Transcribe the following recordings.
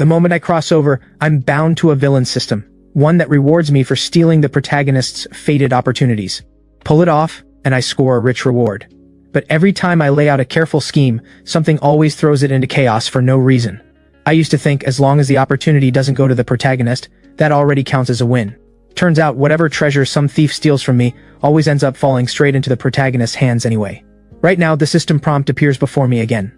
The moment I cross over, I'm bound to a villain system, one that rewards me for stealing the protagonist's fated opportunities. Pull it off, and I score a rich reward. But every time I lay out a careful scheme, something always throws it into chaos for no reason. I used to think as long as the opportunity doesn't go to the protagonist, that already counts as a win. Turns out whatever treasure some thief steals from me always ends up falling straight into the protagonist's hands anyway. Right now, the system prompt appears before me again.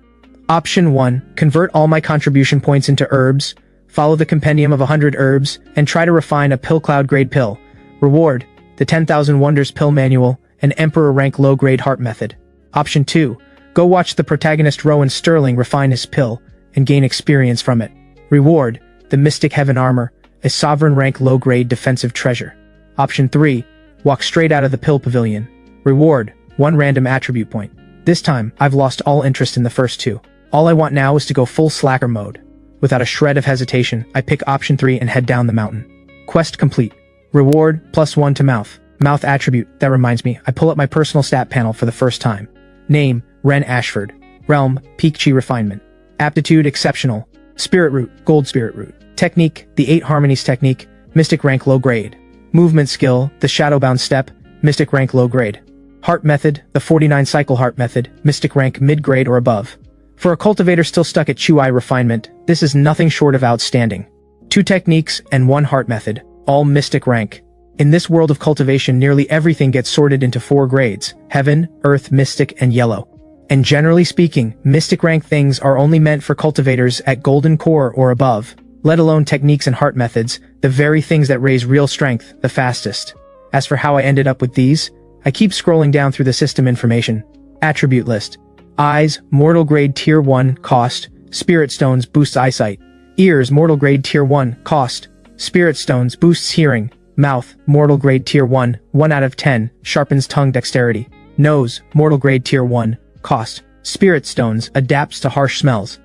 Option 1. Convert all my contribution points into herbs, follow the compendium of 100 herbs, and try to refine a pill cloud grade pill. Reward: the 10,000 Wonders Pill Manual, and Emperor rank low grade heart method. Option 2. Go watch the protagonist Rowan Sterling refine his pill, and gain experience from it. Reward: the Mystic Heaven Armor, a sovereign rank low grade defensive treasure. Option 3. Walk straight out of the pill pavilion. Reward: 1 random attribute point. This time, I've lost all interest in the first two. All I want now is to go full slacker mode. Without a shred of hesitation, I pick option 3 and head down the mountain. Quest complete. Reward: +1 to mouth. Mouth attribute. That reminds me, I pull up my personal stat panel for the first time. Name: Ren Ashford. Realm: Peak Chi Refinement. Aptitude: Exceptional. Spirit Root: Gold Spirit Root. Technique: the 8 Harmonies Technique, Mystic rank low grade. Movement skill: the Shadowbound Step, Mystic rank low grade. Heart method: the 49 Cycle Heart method, Mystic rank mid-grade or above. For a cultivator still stuck at Chuai refinement, this is nothing short of outstanding. 2 techniques and 1 heart method, all Mystic rank. In this world of cultivation, nearly everything gets sorted into 4 grades: Heaven, Earth, Mystic, and Yellow. And generally speaking, Mystic rank things are only meant for cultivators at Golden Core or above, let alone techniques and heart methods, the very things that raise real strength the fastest. As for how I ended up with these, I keep scrolling down through the system information. Attribute list. Eyes, mortal grade tier 1, cost. Spirit stones boosts eyesight. Ears, mortal grade tier 1, cost. Spirit stones boosts hearing. Mouth, mortal grade tier 1, 1 out of 10, sharpens tongue dexterity. Nose, mortal grade tier 1, cost. Spirit stones adapts to harsh smells.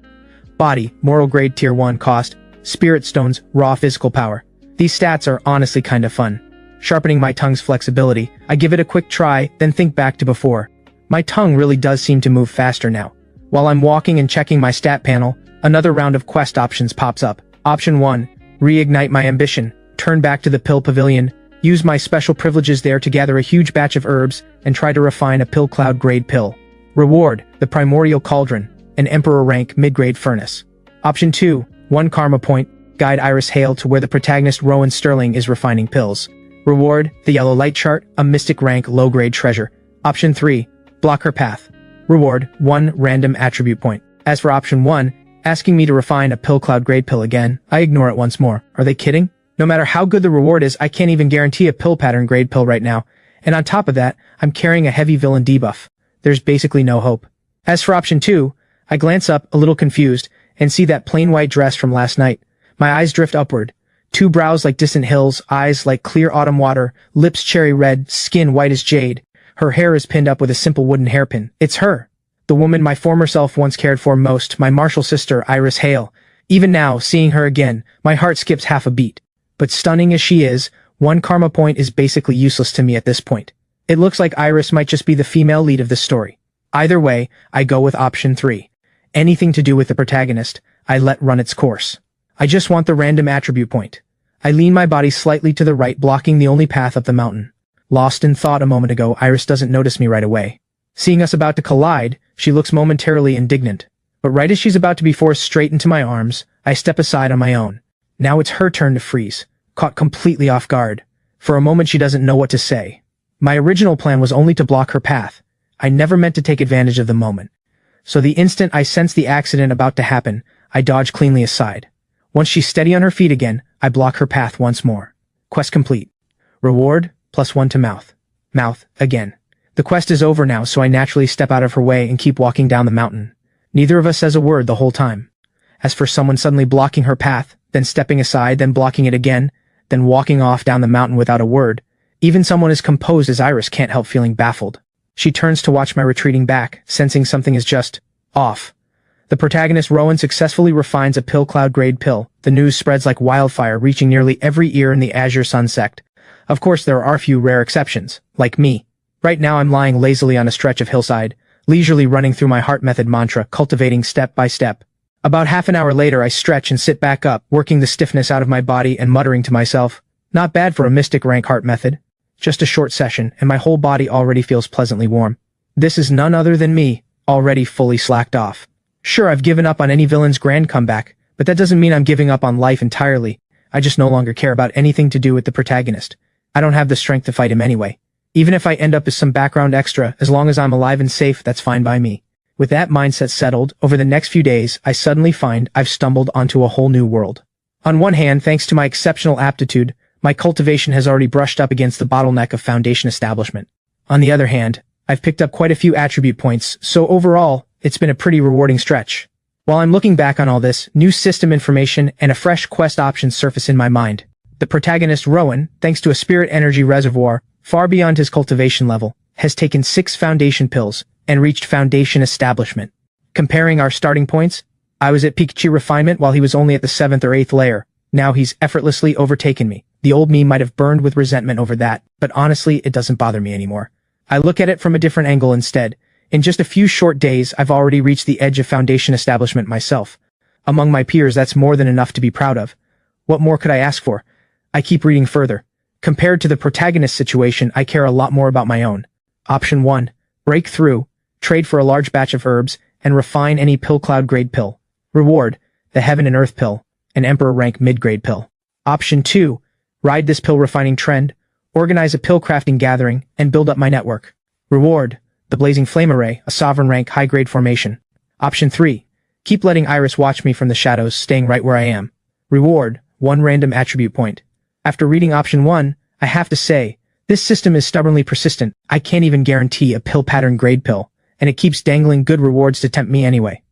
Body, mortal grade tier 1, cost. Spirit stones, raw physical power. These stats are honestly kinda fun. Sharpening my tongue's flexibility, I give it a quick try, then think back to before. My tongue really does seem to move faster now. While I'm walking and checking my stat panel, another round of quest options pops up. Option 1. Reignite my ambition. Turn back to the pill pavilion. Use my special privileges there to gather a huge batch of herbs and try to refine a pill cloud grade pill. Reward: the Primordial Cauldron, an Emperor rank mid-grade furnace. Option 2. 1 karma point. Guide Iris Hale to where the protagonist Rowan Sterling is refining pills. Reward: the Yellow Light Chart, a Mystic rank low-grade treasure. Option 3. Block her path. Reward: 1 random attribute point. As for option 1, asking me to refine a pill cloud grade pill again, I ignore it once more. Are they kidding? No matter how good the reward is, I can't even guarantee a pill pattern grade pill right now, and on top of that, I'm carrying a heavy villain debuff. There's basically no hope. As for option 2, I glance up, a little confused, and see that plain white dress from last night. My eyes drift upward. 2 brows like distant hills, eyes like clear autumn water, lips cherry red, skin white as jade. Her hair is pinned up with a simple wooden hairpin. It's her. The woman my former self once cared for most, my martial sister, Iris Hale. Even now, seeing her again, my heart skips half a beat. But stunning as she is, 1 karma point is basically useless to me at this point. It looks like Iris might just be the female lead of this story. Either way, I go with option 3. Anything to do with the protagonist, I let run its course. I just want the random attribute point. I lean my body slightly to the right, blocking the only path up the mountain. Lost in thought a moment ago, Iris doesn't notice me right away. Seeing us about to collide, she looks momentarily indignant. But right as she's about to be forced straight into my arms, I step aside on my own. Now it's her turn to freeze, caught completely off guard. For a moment she doesn't know what to say. My original plan was only to block her path. I never meant to take advantage of the moment. So the instant I sense the accident about to happen, I dodge cleanly aside. Once she's steady on her feet again, I block her path once more. Quest complete. Reward: +1 to mouth. Mouth, again. The quest is over now, so I naturally step out of her way and keep walking down the mountain. Neither of us says a word the whole time. As for someone suddenly blocking her path, then stepping aside, then blocking it again, then walking off down the mountain without a word, even someone as composed as Iris can't help feeling baffled. She turns to watch my retreating back, sensing something is just off. The protagonist Rowan successfully refines a pill cloud grade pill. The news spreads like wildfire, reaching nearly every ear in the Azure Sun sect. Of course, there are a few rare exceptions, like me. Right now I'm lying lazily on a stretch of hillside, leisurely running through my heart method mantra, cultivating step by step. About half an hour later I stretch and sit back up, working the stiffness out of my body and muttering to myself, not bad for a mystic rank heart method. Just a short session, and my whole body already feels pleasantly warm. This is none other than me, already fully slacked off. Sure, I've given up on any villain's grand comeback, but that doesn't mean I'm giving up on life entirely. I just no longer care about anything to do with the protagonist. I don't have the strength to fight him anyway. Even if I end up as some background extra, as long as I'm alive and safe, that's fine by me. With that mindset settled, over the next few days, I suddenly find I've stumbled onto a whole new world. On one hand, thanks to my exceptional aptitude, my cultivation has already brushed up against the bottleneck of foundation establishment. On the other hand, I've picked up quite a few attribute points, so overall, it's been a pretty rewarding stretch. While I'm looking back on all this, new system information and a fresh quest option surface in my mind. The protagonist Rowan, thanks to a spirit energy reservoir far beyond his cultivation level, has taken 6 foundation pills and reached foundation establishment. Comparing our starting points, I was at peak chi refinement while he was only at the 7th or 8th layer. Now he's effortlessly overtaken me. The old me might have burned with resentment over that, but honestly, it doesn't bother me anymore. I look at it from a different angle instead. In just a few short days, I've already reached the edge of foundation establishment myself. Among my peers, that's more than enough to be proud of. What more could I ask for? I keep reading further. Compared to the protagonist's situation, I care a lot more about my own. Option 1. Break through, trade for a large batch of herbs, and refine any pill cloud grade pill. Reward, the Heaven and Earth pill, an Emperor rank mid-grade pill. Option 2. Ride this pill refining trend, organize a pill crafting gathering, and build up my network. Reward, the Blazing Flame Array, a sovereign rank high-grade formation. Option 3. Keep letting Iris watch me from the shadows, staying right where I am. Reward, 1 random attribute point. After reading option 1, I have to say, this system is stubbornly persistent. I can't even guarantee a pill pattern grade pill, and it keeps dangling good rewards to tempt me anyway.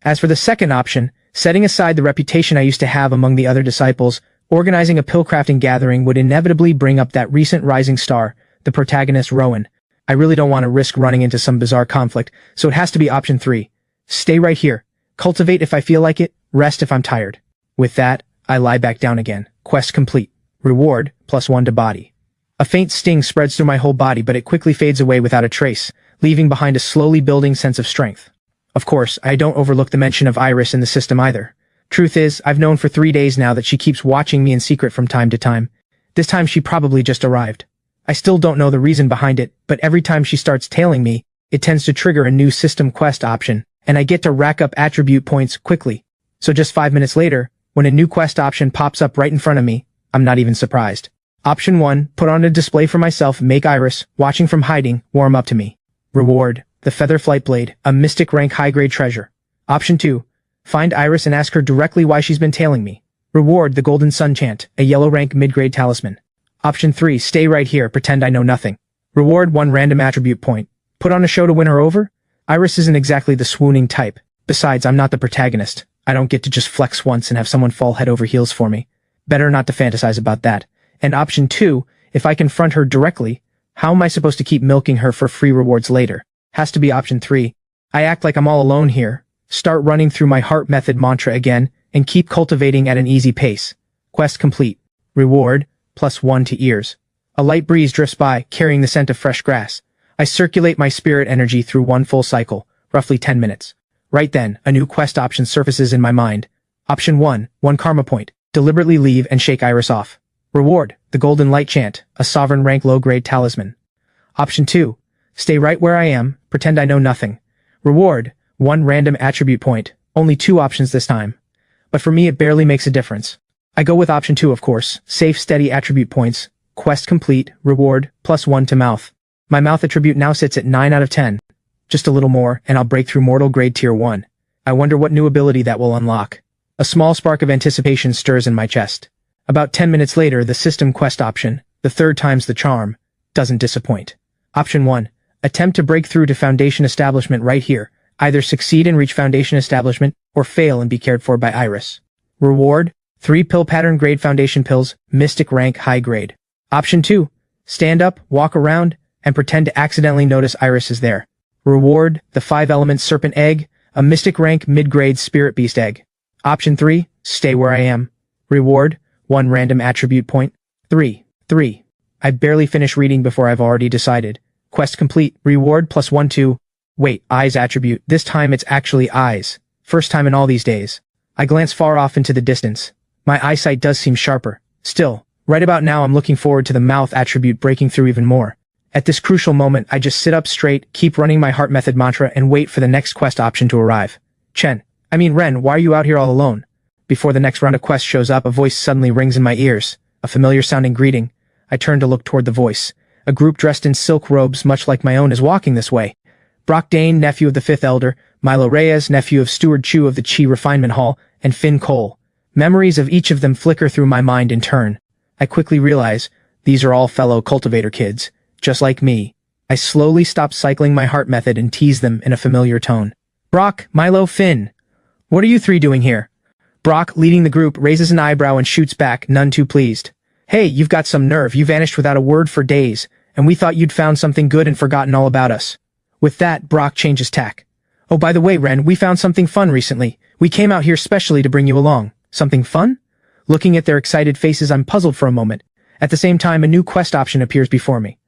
As for the second option, setting aside the reputation I used to have among the other disciples, organizing a pill crafting gathering would inevitably bring up that recent rising star, the protagonist Rowan. I really don't want to risk running into some bizarre conflict, so it has to be option 3. Stay right here. Cultivate if I feel like it, rest if I'm tired. With that, I lie back down again. Quest complete. Reward, +1 to body. A faint sting spreads through my whole body, but it quickly fades away without a trace, leaving behind a slowly building sense of strength. Of course, I don't overlook the mention of Iris in the system either. Truth is, I've known for 3 days now that she keeps watching me in secret from time to time. This time she probably just arrived. I still don't know the reason behind it, but every time she starts tailing me, it tends to trigger a new system quest option, and I get to rack up attribute points quickly. So just 5 minutes later, when a new quest option pops up right in front of me, I'm not even surprised. Option 1, put on a display for myself, make Iris, watching from hiding, warm up to me. Reward, the Feather Flight Blade, a mystic rank high-grade treasure. Option 2, find Iris and ask her directly why she's been tailing me. Reward, the Golden Sun Chant, a yellow rank mid-grade talisman. Option 3, stay right here, pretend I know nothing. Reward, 1 random attribute point. Put on a show to win her over? Iris isn't exactly the swooning type. Besides, I'm not the protagonist. I don't get to just flex once and have someone fall head over heels for me. Better not to fantasize about that. And option 2, if I confront her directly, how am I supposed to keep milking her for free rewards later? Has to be option 3. I act like I'm all alone here, start running through my heart method mantra again, and keep cultivating at an easy pace. Quest complete. Reward, +1 to ears. A light breeze drifts by, carrying the scent of fresh grass. I circulate my spirit energy through 1 full cycle, roughly 10 minutes. Right then, a new quest option surfaces in my mind. Option 1, 1 karma point. Deliberately leave and shake Iris off. Reward, the Golden Light Chant, a sovereign rank low-grade talisman. Option 2, stay right where I am, pretend I know nothing. Reward, 1 random attribute point, only 2 options this time. But for me it barely makes a difference. I go with option 2 of course, safe steady attribute points, quest complete, reward, +1 to mouth. My mouth attribute now sits at 9 out of 10. Just a little more, and I'll break through mortal grade tier 1. I wonder what new ability that will unlock. A small spark of anticipation stirs in my chest. About 10 minutes later, the system quest option, the 3rd time's the charm, doesn't disappoint. Option 1, attempt to break through to foundation establishment right here. Either succeed and reach foundation establishment, or fail and be cared for by Iris. Reward, 3 pill pattern grade foundation pills, mystic rank high grade. Option 2, stand up, walk around, and pretend to accidentally notice Iris is there. Reward, the 5 element serpent egg, a mystic rank mid-grade spirit beast egg. Option 3, stay where I am. Reward, 1 random attribute point. 3. I barely finish reading before I've already decided. Quest complete, reward +1 to... Wait, eyes attribute, this time it's actually eyes. First time in all these days. I glance far off into the distance. My eyesight does seem sharper. Still, right about now I'm looking forward to the mouth attribute breaking through even more. At this crucial moment, I just sit up straight, keep running my heart method mantra, and wait for the next quest option to arrive. Ren, why are you out here all alone? Before the next round of quests shows up, a voice suddenly rings in my ears. A familiar-sounding greeting. I turn to look toward the voice. A group dressed in silk robes much like my own is walking this way. Brock Dane, nephew of the Fifth Elder, Milo Reyes, nephew of Steward Chu of the Chi Refinement Hall, and Finn Cole. Memories of each of them flicker through my mind in turn. I quickly realize these are all fellow cultivator kids, just like me. I slowly stop cycling my heart method and tease them in a familiar tone. Brock, Milo, Finn. What are you three doing here? Brock, leading the group, raises an eyebrow and shoots back, none too pleased. Hey, you've got some nerve. You vanished without a word for days, and we thought you'd found something good and forgotten all about us. With that, Brock changes tack. Oh, by the way, Ren, we found something fun recently. We came out here specially to bring you along. Something fun? Looking at their excited faces, I'm puzzled for a moment. At the same time, a new quest option appears before me.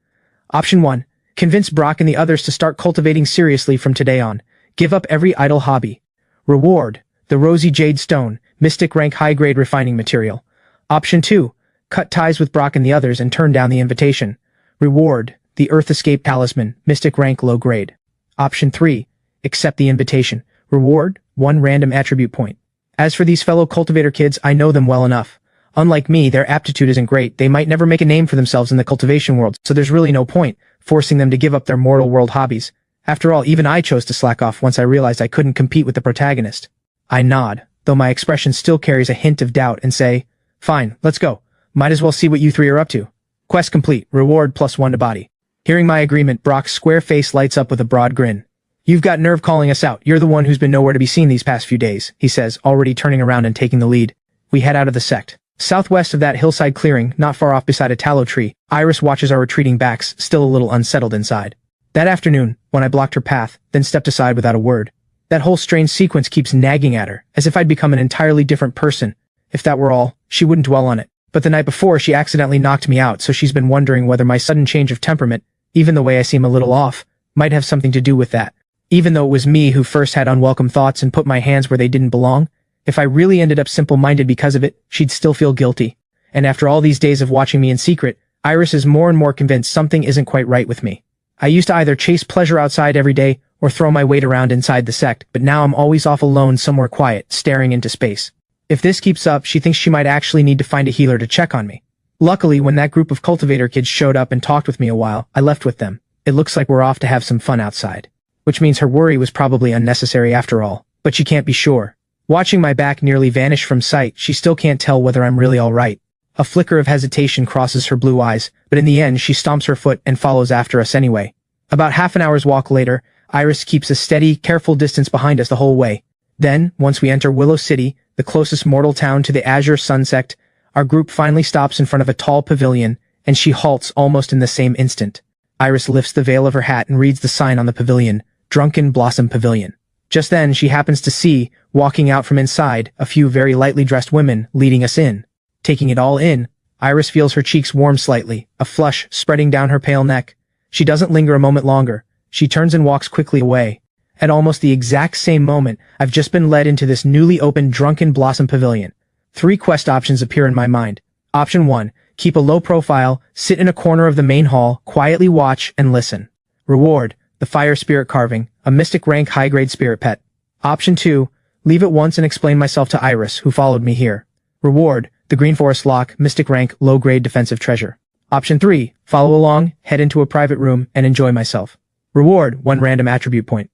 Option 1. Convince Brock and the others to start cultivating seriously from today on. Give up every idle hobby. Reward. The Rosy Jade Stone, Mystic Rank High-Grade Refining Material. Option 2. Cut ties with Brock and the others and turn down the invitation. Reward. The Earth Escape Talisman, Mystic Rank Low Grade. Option 3. Accept the invitation. Reward. 1 random attribute point. As for these fellow cultivator kids, I know them well enough. Unlike me, their aptitude isn't great. They might never make a name for themselves in the cultivation world, so there's really no point forcing them to give up their mortal world hobbies. After all, even I chose to slack off once I realized I couldn't compete with the protagonist. I nod, though my expression still carries a hint of doubt, and say, Fine, let's go. Might as well see what you three are up to. Quest complete. Reward +1 to body. Hearing my agreement, Brock's square face lights up with a broad grin. You've got nerve calling us out. You're the one who's been nowhere to be seen these past few days, he says, already turning around and taking the lead. We head out of the sect. Southwest of that hillside clearing, not far off beside a tallow tree, Iris watches our retreating backs, still a little unsettled inside. That afternoon, when I blocked her path, then stepped aside without a word. That whole strange sequence keeps nagging at her, as if I'd become an entirely different person. If that were all, she wouldn't dwell on it. But the night before, she accidentally knocked me out, so she's been wondering whether my sudden change of temperament, even the way I seem a little off, might have something to do with that. Even though it was me who first had unwelcome thoughts and put my hands where they didn't belong, if I really ended up simple-minded because of it, she'd still feel guilty. And after all these days of watching me in secret, Iris is more and more convinced something isn't quite right with me. I used to either chase pleasure outside every day or throw my weight around inside the sect, but now I'm always off alone somewhere quiet, staring into space. If this keeps up, she thinks she might actually need to find a healer to check on me. Luckily, when that group of cultivator kids showed up and talked with me a while, I left with them. It looks like we're off to have some fun outside. Which means her worry was probably unnecessary after all, but she can't be sure. Watching my back nearly vanish from sight, she still can't tell whether I'm really alright. A flicker of hesitation crosses her blue eyes, but in the end she stomps her foot and follows after us anyway. About half an hour's walk later, Iris keeps a steady, careful distance behind us the whole way. Then, once we enter Willow City, the closest mortal town to the Azure Sun sect, our group finally stops in front of a tall pavilion, and she halts almost in the same instant. Iris lifts the veil of her hat and reads the sign on the pavilion, Drunken Blossom Pavilion. Just then, she happens to see, walking out from inside, a few very lightly dressed women leading us in. Taking it all in, Iris feels her cheeks warm slightly, a flush spreading down her pale neck. She doesn't linger a moment longer. She turns and walks quickly away. At almost the exact same moment, I've just been led into this newly opened Drunken Blossom Pavilion. 3 quest options appear in my mind. Option 1, keep a low profile, sit in a corner of the main hall, quietly watch and listen. Reward, the Fire Spirit Carving, a Mystic Rank High-Grade Spirit Pet. Option 2, leave at once and explain myself to Iris, who followed me here. Reward, the Green Forest Lock, Mystic Rank Low-Grade Defensive Treasure. Option 3, follow along, head into a private room, and enjoy myself. Reward, 1 random attribute point.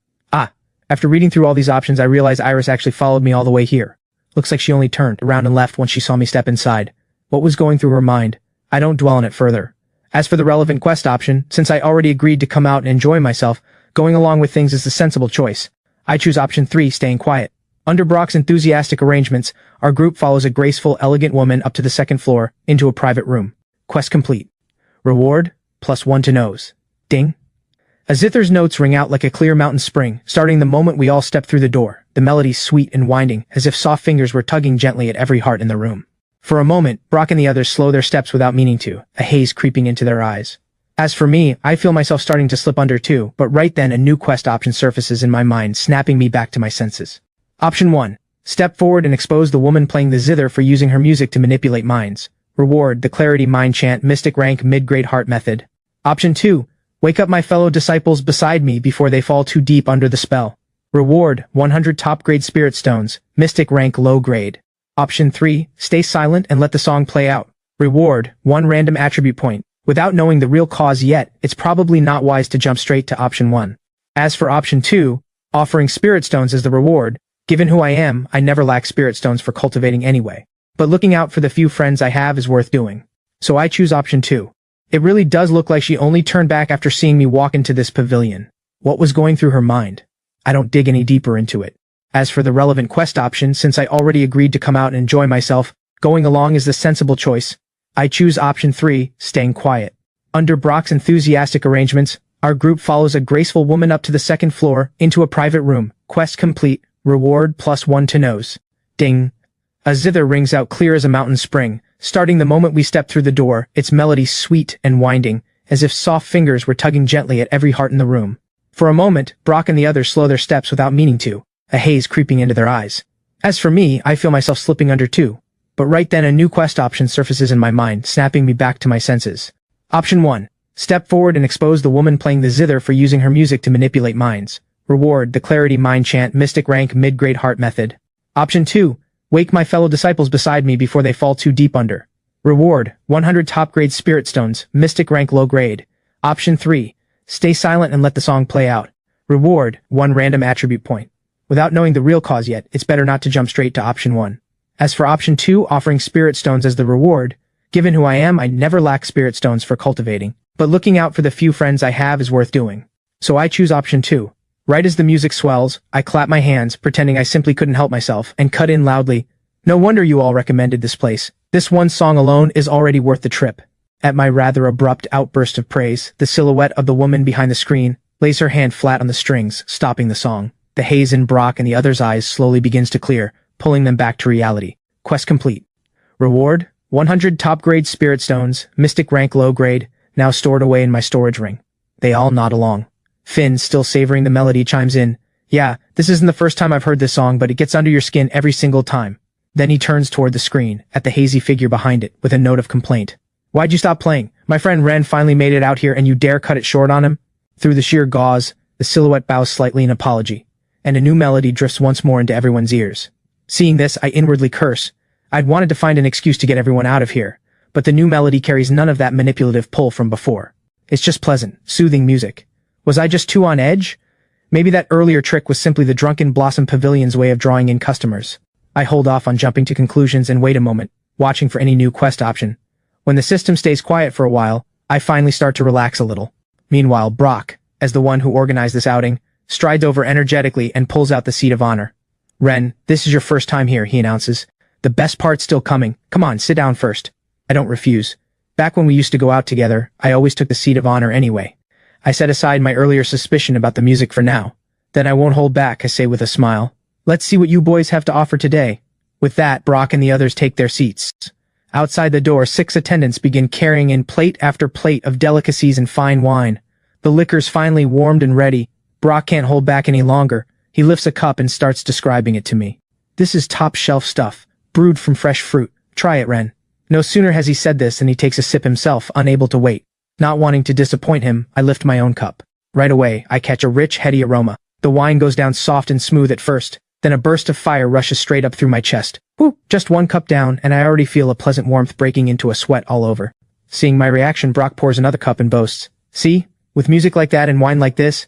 After reading through all these options, I realize Iris actually followed me all the way here. Looks like she only turned around and left once she saw me step inside. What was going through her mind? I don't dwell on it further. As for the relevant quest option, since I already agreed to come out and enjoy myself, going along with things is the sensible choice. I choose option 3, staying quiet. Under Brock's enthusiastic arrangements, our group follows a graceful, elegant woman up to the 2nd floor, into a private room. Quest complete. Reward, +1 to nose. Ding. Azithar's notes ring out like a clear mountain spring, starting the moment we all step through the door, the melody sweet and winding, as if soft fingers were tugging gently at every heart in the room. For a moment, Brock and the others slow their steps without meaning to, a haze creeping into their eyes. As for me, I feel myself starting to slip under too, but right then a new quest option surfaces in my mind, snapping me back to my senses. Option 1. Step forward and expose the woman playing the zither for using her music to manipulate minds. Reward: the Clarity Mind Chant Mystic Rank Mid-Grade Heart Method. Option 2. Wake up my fellow disciples beside me before they fall too deep under the spell. Reward: 100 top-grade Spirit Stones, Mystic Rank Low Grade. Option 3. Stay silent and let the song play out. Reward: 1 random attribute point. Without knowing the real cause yet, it's probably not wise to jump straight to option 1. As for option 2, offering Spirit Stones as the reward, given who I am, I never lack Spirit Stones for cultivating anyway. But looking out for the few friends I have is worth doing. So I choose option 2. It really does look like she only turned back after seeing me walk into this pavilion. What was going through her mind? I don't dig any deeper into it. As for the relevant quest option, since I already agreed to come out and enjoy myself, going along is the sensible choice. I choose option 3, staying quiet. Under Brock's enthusiastic arrangements, our group follows a graceful woman up to the second floor, into a private room. Quest complete. Reward +1 to nose. Ding. A zither rings out clear as a mountain spring, starting the moment we step through the door, its melody sweet and winding, as if soft fingers were tugging gently at every heart in the room. For a moment, Brock and the others slow their steps without meaning to, a haze creeping into their eyes. As for me, I feel myself slipping under too. But right then a new quest option surfaces in my mind, snapping me back to my senses. Option 1. Step forward and expose the woman playing the zither for using her music to manipulate minds. Reward: the Clarity Mind Chant Mystic Rank Mid-Grade Heart Method. Option 2. Wake my fellow disciples beside me before they fall too deep under. Reward: 100 top-grade Spirit Stones, Mystic Rank Low Grade. Option 3. Stay silent and let the song play out. Reward: 1 random attribute point. Without knowing the real cause yet, it's better not to jump straight to option 1. As for option 2, offering Spirit Stones as the reward, given who I am, I never lack Spirit Stones for cultivating. But looking out for the few friends I have is worth doing. So I choose option 2. Right as the music swells, I clap my hands, pretending I simply couldn't help myself, and cut in loudly. No wonder you all recommended this place. This one song alone is already worth the trip. At my rather abrupt outburst of praise, the silhouette of the woman behind the screen lays her hand flat on the strings, stopping the song. The haze in Brock and the others' eyes slowly begins to clear, pulling them back to reality. Quest complete. Reward: 100 top-grade Spirit Stones, Mystic Rank Low Grade, now stored away in my storage ring. They all nod along. Finn, still savoring the melody, chimes in. Yeah, this isn't the first time I've heard this song, but it gets under your skin every single time. Then he turns toward the screen, at the hazy figure behind it, with a note of complaint. Why'd you stop playing? My friend Ren finally made it out here and you dare cut it short on him? Through the sheer gauze, the silhouette bows slightly in apology, and a new melody drifts once more into everyone's ears. Seeing this, I inwardly curse. I'd wanted to find an excuse to get everyone out of here, but the new melody carries none of that manipulative pull from before. It's just pleasant, soothing music. Was I just too on edge? Maybe that earlier trick was simply the Drunken Blossom Pavilion's way of drawing in customers. I hold off on jumping to conclusions and wait a moment, watching for any new quest option. When the system stays quiet for a while, I finally start to relax a little. Meanwhile, Brock, as the one who organized this outing, strides over energetically and pulls out the seat of honor. Ren, this is your first time here, he announces. The best part's still coming. Come on, sit down first. I don't refuse. Back when we used to go out together, I always took the seat of honor anyway. I set aside my earlier suspicion about the music for now. Then I won't hold back, I say with a smile. Let's see what you boys have to offer today. With that, Brock and the others take their seats. Outside the door, 6 attendants begin carrying in plate after plate of delicacies and fine wine. The liquor's finally warmed and ready. Brock can't hold back any longer. He lifts a cup and starts describing it to me. This is top-shelf stuff, brewed from fresh fruit. Try it, Ren. No sooner has he said this than he takes a sip himself, unable to wait. Not wanting to disappoint him, I lift my own cup. Right away, I catch a rich, heady aroma. The wine goes down soft and smooth at first, then a burst of fire rushes straight up through my chest. Whew, just 1 cup down, and I already feel a pleasant warmth breaking into a sweat all over. Seeing my reaction, Brock pours another cup and boasts. See? With music like that and wine like this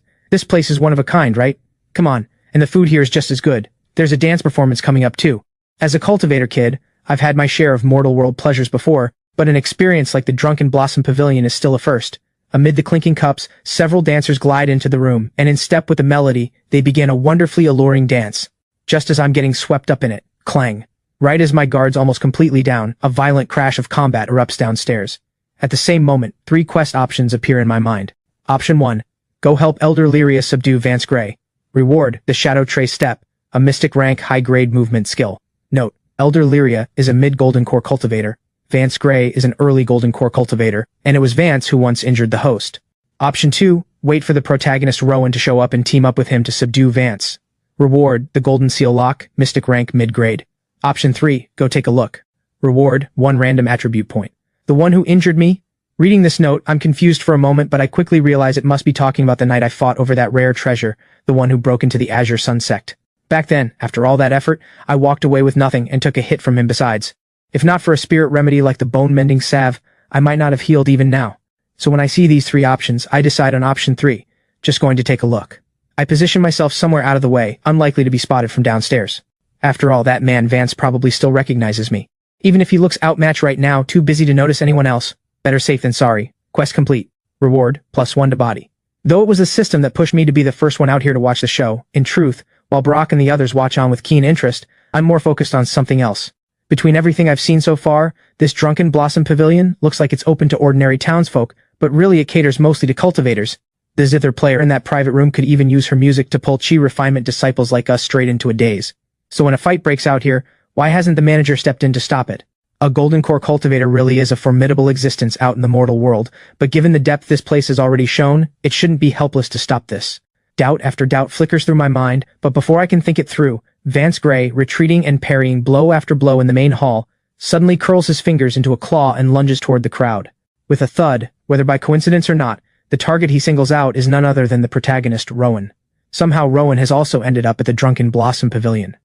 place is one of a kind, right? Come on, and the food here is just as good. There's a dance performance coming up too. As a cultivator kid, I've had my share of mortal world pleasures before, but an experience like the Drunken Blossom Pavilion is still a first. Amid the clinking cups, several dancers glide into the room, and in step with the melody, they begin a wonderfully alluring dance. Just as I'm getting swept up in it, clang. Right as my guard's almost completely down, a violent crash of combat erupts downstairs. At the same moment, 3 quest options appear in my mind. Option 1. Go help Elder Lyria subdue Vance Gray. Reward: the Shadow Trace Step, a Mystic Rank high-grade movement skill. Note: Elder Lyria is a mid-Golden Core cultivator. Vance Gray is an early Golden Core cultivator, and it was Vance who once injured the host. Option 2. Wait for the protagonist Rowan to show up and team up with him to subdue Vance. Reward, the Golden Seal Lock, Mystic Rank Mid-Grade. Option 3, go take a look. Reward, 1 random attribute point. The one who injured me? Reading this note, I'm confused for a moment, but I quickly realize it must be talking about the night I fought over that rare treasure, the one who broke into the Azure Sun sect. Back then, after all that effort, I walked away with nothing and took a hit from him besides. If not for a spirit remedy like the bone-mending salve, I might not have healed even now. So when I see these 3 options, I decide on option 3, just going to take a look. I position myself somewhere out of the way, unlikely to be spotted from downstairs. After all, that man Vance probably still recognizes me. Even if he looks outmatched right now, too busy to notice anyone else. Better safe than sorry. Quest complete. Reward, +1 to body. Though it was the system that pushed me to be the first one out here to watch the show, in truth, while Brock and the others watch on with keen interest, I'm more focused on something else. Between everything I've seen so far, this Drunken Blossom Pavilion looks like it's open to ordinary townsfolk, but really it caters mostly to cultivators. The zither player in that private room could even use her music to pull chi refinement disciples like us straight into a daze. So when a fight breaks out here, why hasn't the manager stepped in to stop it? A Golden Core cultivator really is a formidable existence out in the mortal world, but given the depth this place has already shown, it shouldn't be helpless to stop this. Doubt after doubt flickers through my mind, but before I can think it through, Vance Gray, retreating and parrying blow after blow in the main hall, suddenly curls his fingers into a claw and lunges toward the crowd. With a thud, whether by coincidence or not, the target he singles out is none other than the protagonist, Rowan. Somehow Rowan has also ended up at the Drunken Blossom Pavilion.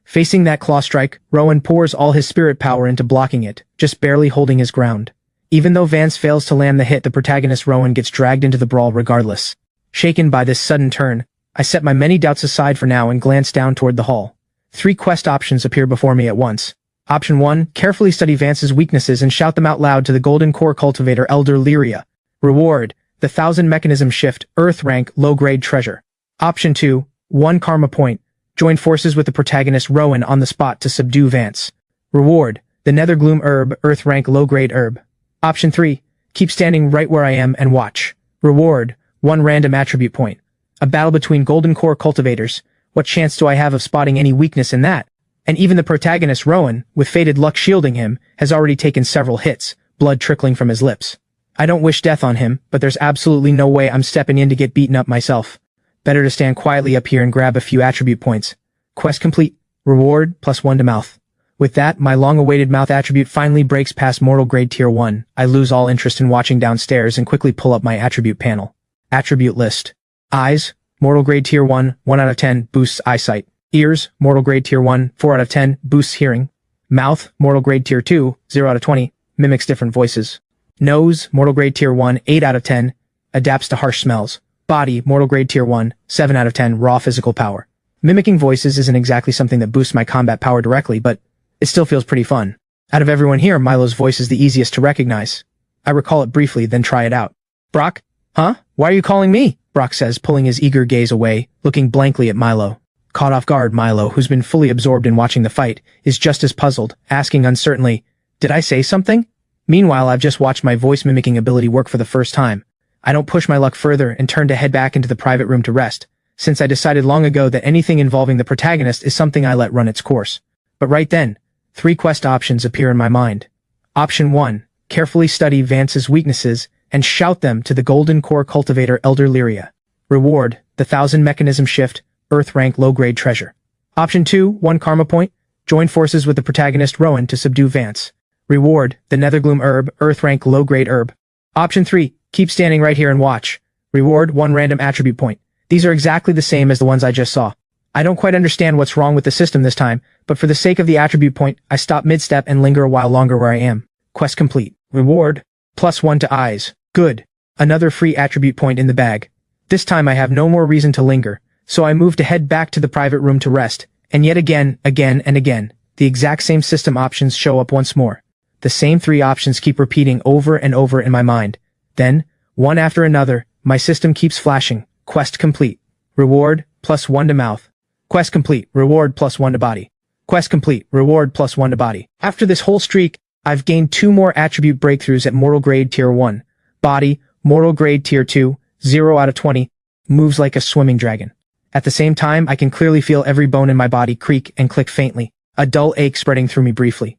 Facing that claw strike, Rowan pours all his spirit power into blocking it, just barely holding his ground. Even though Vance fails to land the hit, the protagonist Rowan gets dragged into the brawl regardless. Shaken by this sudden turn, I set my many doubts aside for now and glance down toward the hall. 3 quest options appear before me at once. Option 1, carefully study Vance's weaknesses and shout them out loud to the Golden Core cultivator Elder Lyria. Reward, the 1000 Mechanism Shift, Earth Rank, Low-Grade Treasure. Option 2, 1 Karma Point. Join forces with the protagonist Rowan on the spot to subdue Vance. Reward, the Nethergloom Herb, Earth Rank, Low-Grade Herb. Option 3, keep standing right where I am and watch. Reward, 1 random attribute point. A battle between Golden Core cultivators. What chance do I have of spotting any weakness in that? And even the protagonist Rowan, with Fated Luck shielding him, has already taken several hits, blood trickling from his lips. I don't wish death on him, but there's absolutely no way I'm stepping in to get beaten up myself. Better to stand quietly up here and grab a few attribute points. Quest complete. Reward, +1 to mouth. With that, my long-awaited mouth attribute finally breaks past mortal grade tier 1. I lose all interest in watching downstairs and quickly pull up my attribute panel. Attribute list. Eyes, mortal grade tier 1, 1 out of 10, boosts eyesight. Ears, mortal grade tier 1, 4 out of 10, boosts hearing. Mouth, mortal grade tier 2, 0 out of 20, mimics different voices. Nose, mortal grade tier 1, 8 out of 10, adapts to harsh smells. Body, mortal grade tier 1, 7 out of 10, raw physical power. Mimicking voices isn't exactly something that boosts my combat power directly, but it still feels pretty fun. Out of everyone here, Milo's voice is the easiest to recognize. I recall it briefly, then try it out. Brock? Huh? Why are you calling me? Brock says, pulling his eager gaze away, looking blankly at Milo. Caught off guard, Milo, who's been fully absorbed in watching the fight, is just as puzzled, asking uncertainly, "Did I say something?" Meanwhile, I've just watched my voice mimicking ability work for the first time. I don't push my luck further and turn to head back into the private room to rest, since I decided long ago that anything involving the protagonist is something I let run its course. But right then, 3 quest options appear in my mind. Option 1, carefully study Vance's weaknesses and shout them to the Golden Core cultivator Elder Lyria. Reward, the 1000 Mechanism Shift, Earth Rank, Low-Grade Treasure. Option 2, 1 Karma Point. Join forces with the protagonist Rowan to subdue Vance. Reward, the Nethergloom Herb, Earth Rank, Low-Grade Herb. Option 3, keep standing right here and watch. Reward, 1 random attribute point. These are exactly the same as the ones I just saw. I don't quite understand what's wrong with the system this time, but for the sake of the attribute point, I stop mid-step and linger a while longer where I am. Quest complete. Reward, +1 to eyes. Good. Another free attribute point in the bag. This time I have no more reason to linger, so I move to head back to the private room to rest, and yet again, and again, the exact same system options show up once more. The same 3 options keep repeating over and over in my mind. Then, one after another, my system keeps flashing. Quest complete. Reward, +1 to mouth. Quest complete. Reward, +1 to body. Quest complete. Reward, +1 to body. After this whole streak, I've gained 2 more attribute breakthroughs at mortal grade tier 1. Body, mortal grade tier 2, 0 out of 20, moves like a swimming dragon. At the same time, I can clearly feel every bone in my body creak and click faintly, a dull ache spreading through me briefly.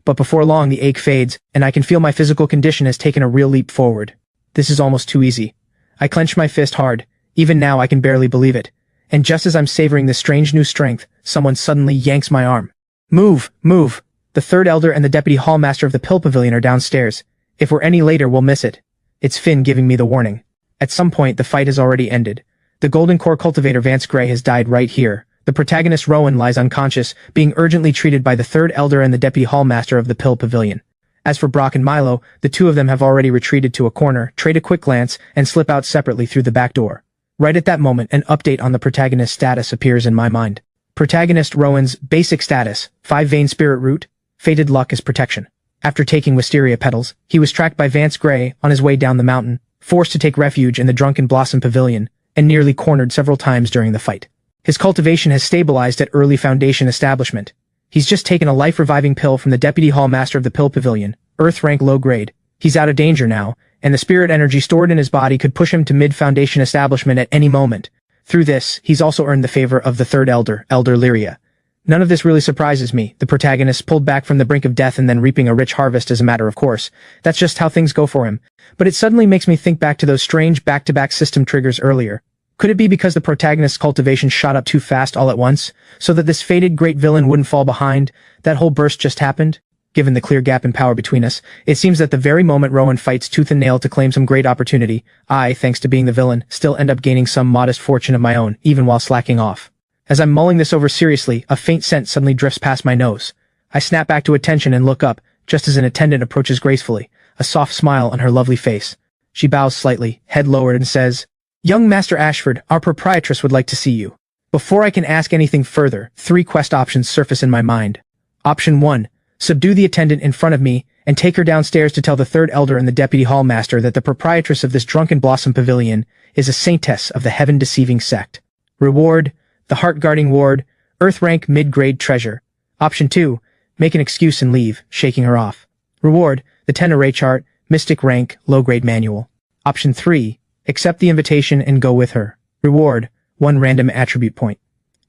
But before long, the ache fades, and I can feel my physical condition has taken a real leap forward. This is almost too easy. I clench my fist hard. Even now, I can barely believe it. and just as I'm savoring this strange new strength, someone suddenly yanks my arm. Move, move. The third elder and the deputy hallmaster of the pill pavilion are downstairs. If we're any later, we'll miss it. It's Finn giving me the warning. At some point, the fight has already ended. The Golden Core cultivator Vance Gray has died right here. The protagonist Rowan lies unconscious, being urgently treated by the third elder and the deputy hallmaster of the pill pavilion. As for Brock and Milo, the two of them have already retreated to a corner, trade a quick glance, and slip out separately through the back door. Right at that moment, an update on the protagonist's status appears in my mind. Protagonist Rowan's basic status, 5-vein spirit root, fated luck is protection. After taking wisteria petals, he was tracked by Vance Gray on his way down the mountain, forced to take refuge in the Drunken Blossom Pavilion, and nearly cornered several times during the fight. His cultivation has stabilized at early foundation establishment. He's just taken a life-reviving pill from the deputy hallmaster of the pill pavilion, earth rank low grade. He's out of danger now, and the spirit energy stored in his body could push him to mid-foundation establishment at any moment. Through this, he's also earned the favor of the third elder, Elder Lyria. None of this really surprises me. The protagonist pulled back from the brink of death and then reaping a rich harvest as a matter of course. That's just how things go for him. But it suddenly makes me think back to those strange back-to-back system triggers earlier. Could it be because the protagonist's cultivation shot up too fast all at once, so that this fated great villain wouldn't fall behind? That whole burst just happened? Given the clear gap in power between us, it seems that the very moment Rowan fights tooth and nail to claim some great opportunity, I, thanks to being the villain, still end up gaining some modest fortune of my own, even while slacking off. As I'm mulling this over seriously, a faint scent suddenly drifts past my nose. I snap back to attention and look up, just as an attendant approaches gracefully, a soft smile on her lovely face. She bows slightly, head lowered, and says, "Young Master Ashford, our proprietress would like to see you." Before I can ask anything further, 3 quest options surface in my mind. Option 1. Subdue the attendant in front of me, and take her downstairs to tell the third elder and the deputy hallmaster that the proprietress of this Drunken Blossom Pavilion is a saintess of the heaven-deceiving sect. Reward: the heart-guarding ward, earth rank mid-grade treasure. Option 2. Make an excuse and leave, shaking her off. Reward: the Tenere chart, mystic rank, low-grade manual. Option 3. Accept the invitation and go with her. Reward: 1 random attribute point.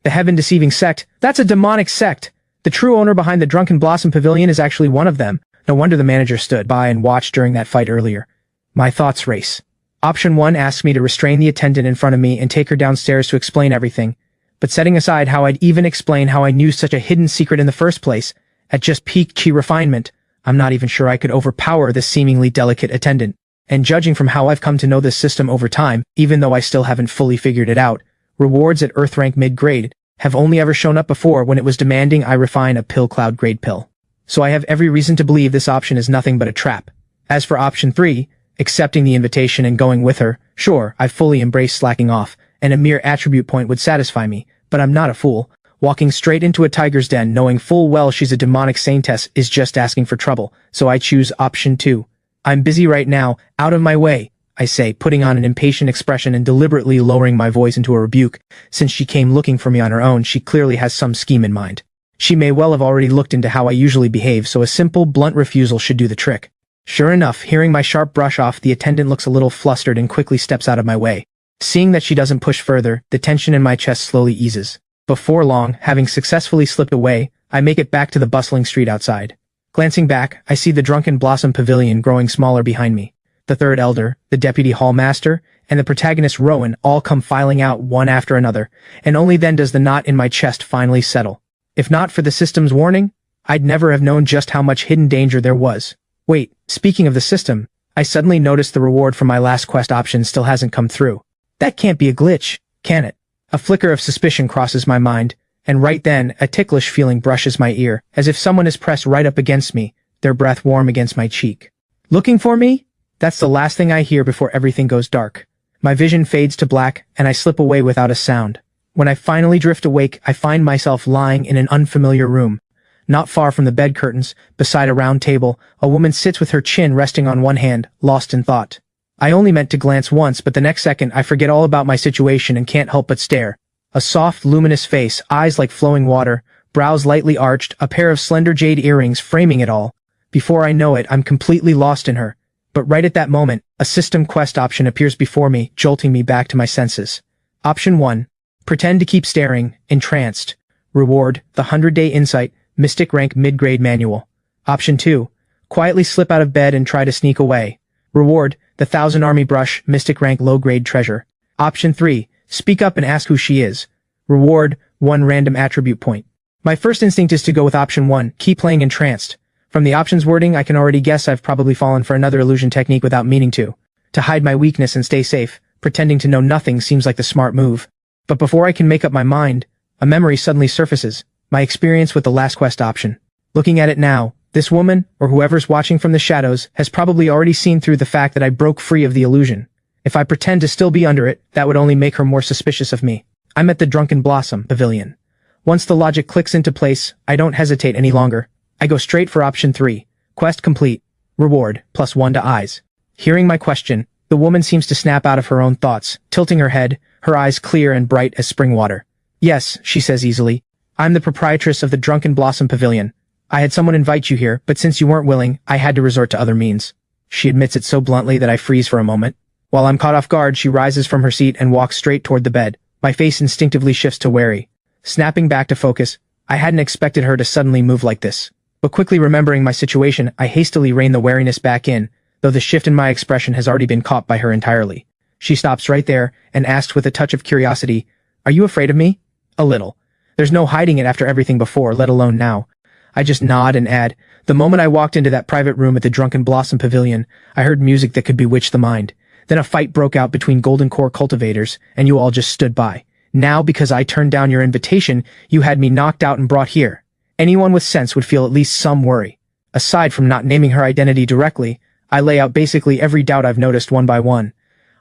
The heaven-deceiving sect? That's a demonic sect! The true owner behind the Drunken Blossom Pavilion is actually one of them. No wonder the manager stood by and watched during that fight earlier. My thoughts race. Option 1 asks me to restrain the attendant in front of me and take her downstairs to explain everything. But setting aside how I'd even explain how I knew such a hidden secret in the first place, at just peak chi refinement, I'm not even sure I could overpower this seemingly delicate attendant. And judging from how I've come to know this system over time, even though I still haven't fully figured it out, rewards at Earth rank mid-grade have only ever shown up before when it was demanding I refine a pill cloud grade pill. So I have every reason to believe this option is nothing but a trap. As for option 3, accepting the invitation and going with her, sure, I fully embrace slacking off, and a mere attribute point would satisfy me, but I'm not a fool. Walking straight into a tiger's den knowing full well she's a demonic saintess is just asking for trouble, so I choose option 2. I'm busy right now, out of my way, I say, putting on an impatient expression and deliberately lowering my voice into a rebuke. Since she came looking for me on her own, she clearly has some scheme in mind. She may well have already looked into how I usually behave, so a simple, blunt refusal should do the trick. Sure enough, hearing my sharp brush off, the attendant looks a little flustered and quickly steps out of my way. Seeing that she doesn't push further, the tension in my chest slowly eases. Before long, having successfully slipped away, I make it back to the bustling street outside. Glancing back, I see the Drunken Blossom Pavilion growing smaller behind me. The third elder, the deputy hallmaster, and the protagonist Rowan all come filing out one after another, and only then does the knot in my chest finally settle. If not for the system's warning, I'd never have known just how much hidden danger there was. Wait, speaking of the system, I suddenly noticed the reward for my last quest option still hasn't come through. That can't be a glitch, can it? A flicker of suspicion crosses my mind, and right then, a ticklish feeling brushes my ear, as if someone is pressed right up against me, their breath warm against my cheek. Looking for me? That's the last thing I hear before everything goes dark. My vision fades to black, and I slip away without a sound. When I finally drift awake, I find myself lying in an unfamiliar room. Not far from the bed curtains, beside a round table, a woman sits with her chin resting on one hand, lost in thought. I only meant to glance once, but the next second I forget all about my situation and can't help but stare. A soft, luminous face, eyes like flowing water, brows lightly arched, a pair of slender jade earrings framing it all. Before I know it, I'm completely lost in her. But right at that moment, a system quest option appears before me, jolting me back to my senses. Option 1. Pretend to keep staring, entranced. Reward: the 100-day insight, mystic rank mid-grade manual. Option 2. Quietly slip out of bed and try to sneak away. Reward: the 1000 army brush, mystic rank low-grade treasure. Option 3. Speak up and ask who she is. Reward, 1 random attribute point. My first instinct is to go with option 1, keep playing entranced. From the options wording, I can already guess I've probably fallen for another illusion technique without meaning to. To hide my weakness and stay safe, pretending to know nothing seems like the smart move. But before I can make up my mind, a memory suddenly surfaces. My experience with the last quest option. Looking at it now, this woman, or whoever's watching from the shadows, has probably already seen through the fact that I broke free of the illusion. If I pretend to still be under it, that would only make her more suspicious of me. I'm at the Drunken Blossom Pavilion. Once the logic clicks into place, I don't hesitate any longer. I go straight for option 3. Quest complete. Reward, +1 to eyes. Hearing my question, the woman seems to snap out of her own thoughts, tilting her head, her eyes clear and bright as spring water. Yes, she says easily. I'm the proprietress of the Drunken Blossom Pavilion. I had someone invite you here, but since you weren't willing, I had to resort to other means. She admits it so bluntly that I freeze for a moment. While I'm caught off guard, she rises from her seat and walks straight toward the bed. My face instinctively shifts to wary. Snapping back to focus, I hadn't expected her to suddenly move like this. But quickly remembering my situation, I hastily rein the wariness back in, though the shift in my expression has already been caught by her entirely. She stops right there and asks with a touch of curiosity, "Are you afraid of me?" A little. There's no hiding it after everything before, let alone now. I just nod and add, "The moment I walked into that private room at the Drunken Blossom Pavilion, I heard music that could bewitch the mind. Then a fight broke out between Golden Core cultivators, and you all just stood by. Now, because I turned down your invitation, you had me knocked out and brought here. Anyone with sense would feel at least some worry. Aside from not naming her identity directly, I lay out basically every doubt I've noticed one by one.